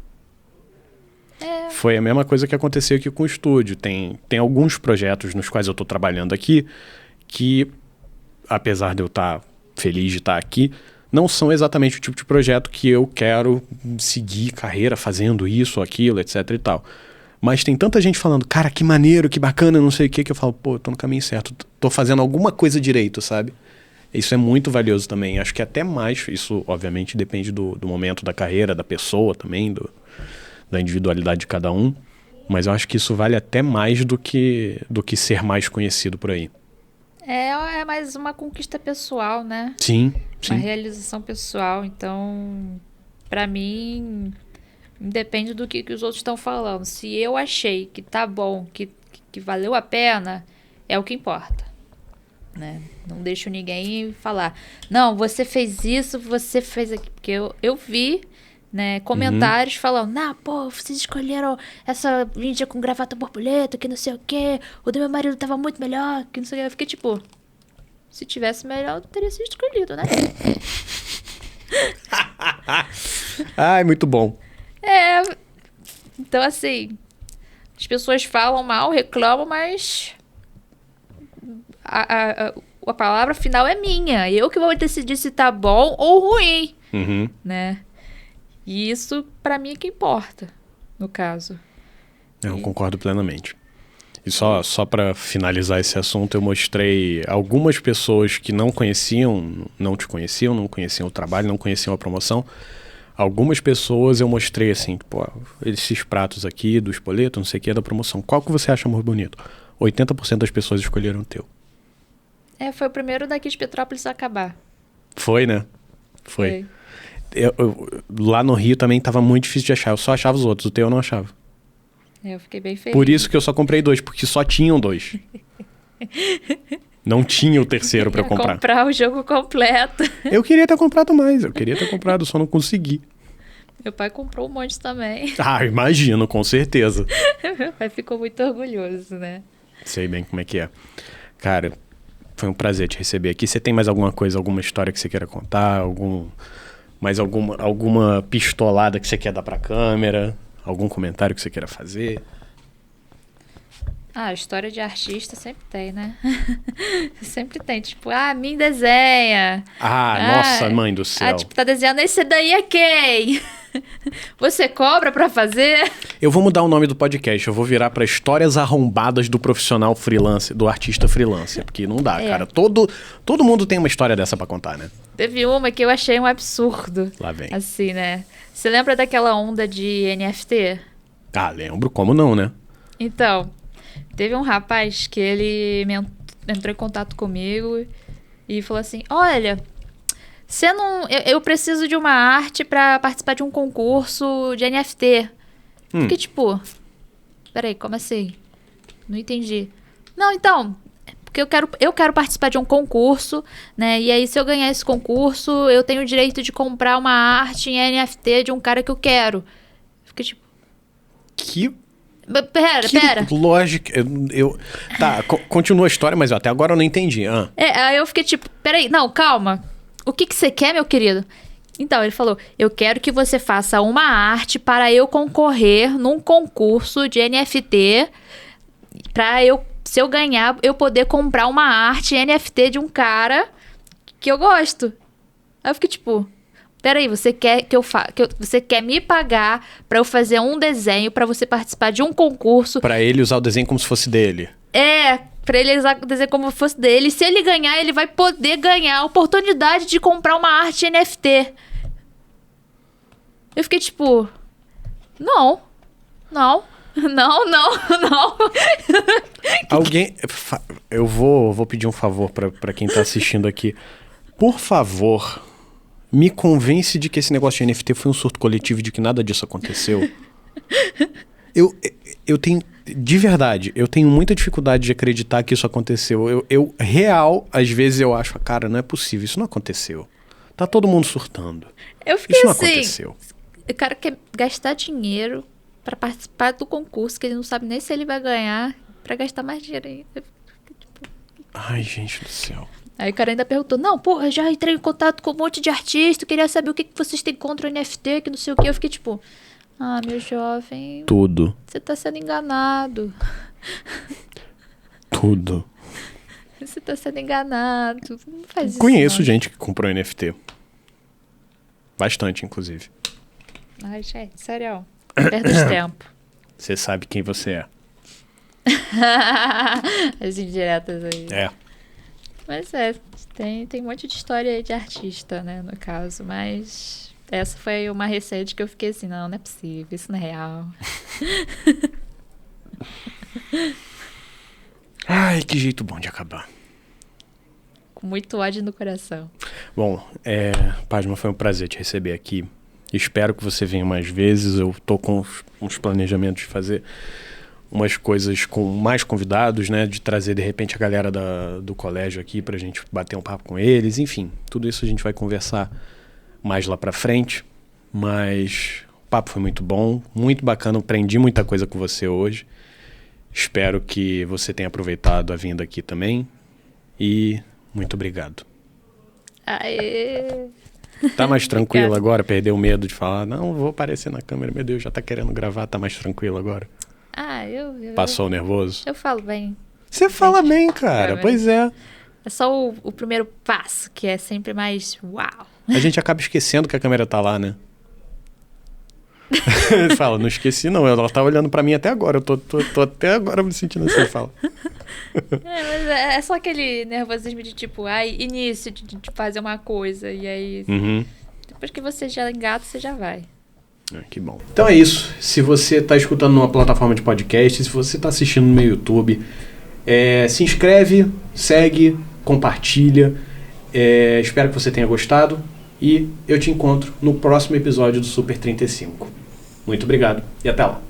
Foi a mesma coisa que aconteceu aqui com o estúdio. Tem alguns projetos nos quais eu tô trabalhando aqui que, apesar de eu estar feliz de estar aqui, não são exatamente o tipo de projeto que eu quero seguir carreira fazendo isso ou aquilo, etc e tal. Mas tem tanta gente falando, cara, que maneiro, que bacana, não sei o que eu falo, eu tô no caminho certo, tô fazendo alguma coisa direito, sabe? Isso é muito valioso também. Acho que até mais, isso obviamente depende do momento da carreira, da pessoa também, da individualidade de cada um, mas eu acho que isso vale até mais do que ser mais conhecido por aí. É mais uma conquista pessoal, né? Sim. Uma realização pessoal. Então, pra mim, depende do que os outros estão falando. Se eu achei que tá bom, que valeu a pena, é o que importa, né? Não deixo ninguém falar, não, você fez isso, você fez aquilo. Porque eu vi, né, comentários falando, vocês escolheram essa índia com gravata borboleta, que não sei o quê, o do meu marido tava muito melhor, que não sei o quê. Eu fiquei tipo, se tivesse melhor, eu teria sido escolhido, né? Ai, muito bom. Então assim, as pessoas falam mal, reclamam, mas a palavra final é minha. Eu que vou decidir se tá bom ou ruim, né? E isso, pra mim, é que importa, no caso. Eu concordo plenamente. E só para finalizar esse assunto, eu mostrei algumas pessoas que não te conheciam, não conheciam o trabalho, não conheciam a promoção. Algumas pessoas eu mostrei assim, esses pratos aqui do espoleto, não sei o que, é da promoção. Qual que você acha mais bonito? 80% das pessoas escolheram o teu. Foi o primeiro daqui de Petrópolis a acabar. Foi, né? Foi. Lá no Rio também tava muito difícil de achar. Eu só achava os outros, o teu eu não achava. Eu fiquei bem feliz. Por isso que eu só comprei 2, porque só tinham 2. Não tinha o terceiro pra comprar. Comprar o jogo completo. Eu queria ter comprado mais, só não consegui. Meu pai comprou um monte também. Ah, imagino, com certeza. Meu pai ficou muito orgulhoso, né? Sei bem como é que é. Cara, foi um prazer te receber aqui. Você tem mais alguma coisa, alguma história que você queira contar? Alguma pistolada que você quer dar pra câmera? Algum comentário que você queira fazer? Ah, história de artista sempre tem, né? Sempre tem, tipo, me desenha. Nossa, mãe do céu. Tipo, tá desenhando, esse daí é quem? Você cobra pra fazer? Eu vou mudar o nome do podcast, eu vou virar pra Histórias Arrombadas do Profissional Freelancer, do Artista Freelancer, porque não dá, cara. Todo mundo tem uma história dessa pra contar, né? Teve uma que eu achei um absurdo. Lá vem. Assim, né? Você lembra daquela onda de NFT? Ah, lembro, como não, né? Então, teve um rapaz que ele entrou em contato comigo e falou assim, olha, eu preciso de uma arte pra participar de um concurso de NFT. Fiquei tipo, peraí, como assim? Não entendi. Não, então, porque eu quero participar de um concurso, né? E aí, se eu ganhar esse concurso, eu tenho o direito de comprar uma arte em NFT de um cara que eu quero. Fiquei tipo... Pera. Lógica. Tá, continua a história, mas até agora eu não entendi. Aí eu fiquei tipo, peraí, não, calma. O que você quer, meu querido? Então, ele falou, eu quero que você faça uma arte para eu concorrer num concurso de NFT pra eu, se eu ganhar, eu poder comprar uma arte NFT de um cara que eu gosto. Aí eu fiquei tipo... Peraí, você quer você quer me pagar pra eu fazer um desenho pra você participar de um concurso? Pra ele usar o desenho como se fosse dele. Pra ele usar o desenho como se fosse dele. Se ele ganhar, ele vai poder ganhar a oportunidade de comprar uma arte NFT. Eu fiquei tipo... Não. Alguém... Eu vou pedir um favor pra quem tá assistindo aqui. Por favor... Me convence de que esse negócio de NFT foi um surto coletivo, de que nada disso aconteceu. Eu tenho... De verdade, eu tenho muita dificuldade de acreditar que isso aconteceu. Real, às vezes eu acho, cara, não é possível, isso não aconteceu. Tá todo mundo surtando. Eu fiquei isso não assim, aconteceu. O cara quer gastar dinheiro pra participar do concurso, que ele não sabe nem se ele vai ganhar, pra gastar mais dinheiro ainda. Ai, gente do céu. Aí o cara ainda perguntou, não, porra, já entrei em contato com um monte de artista, queria saber o que vocês têm contra o NFT, que não sei o que. Eu fiquei tipo, meu jovem... Tudo. Você tá sendo enganado. Tudo. Você tá sendo enganado. Não faz isso. Conheço gente que comprou NFT. Bastante, inclusive. Ai, gente, sério. Perde de tempo. Você sabe quem você é. As indiretas aí. Mas tem um monte de história aí de artista, né, no caso. Mas essa foi uma recente que eu fiquei assim, não é possível, isso não é real. Ai, que jeito bom de acabar. Com muito ódio no coração. Bom, Padma, foi um prazer te receber aqui. Espero que você venha mais vezes. Eu tô com uns planejamentos de fazer umas coisas com mais convidados, né? De trazer, de repente, a galera do colégio aqui pra gente bater um papo com eles. Enfim, tudo isso a gente vai conversar mais lá pra frente. Mas o papo foi muito bom, muito bacana. Aprendi muita coisa com você hoje. Espero que você tenha aproveitado a vinda aqui também. E muito obrigado. Aê! Tá mais tranquilo agora? Perdeu o medo de falar, não, vou aparecer na câmera, meu Deus, já tá querendo gravar, tá mais tranquilo agora? Passou nervoso? Eu falo bem. Você fala bem, cara, pois é. É só o primeiro passo, que é sempre mais uau. A gente acaba esquecendo que a câmera tá lá, né? Ele fala, não esqueci não, ela tá olhando pra mim até agora, eu tô até agora me sentindo assim, fala. Mas é só aquele nervosismo de tipo, início de fazer uma coisa, e aí depois que você já engata, você já vai. Que bom. Então é isso. Se você está escutando numa plataforma de podcast, se você está assistindo no meu YouTube, se inscreve, segue, compartilha. Espero que você tenha gostado e eu te encontro no próximo episódio do Super 35. Muito obrigado e até lá.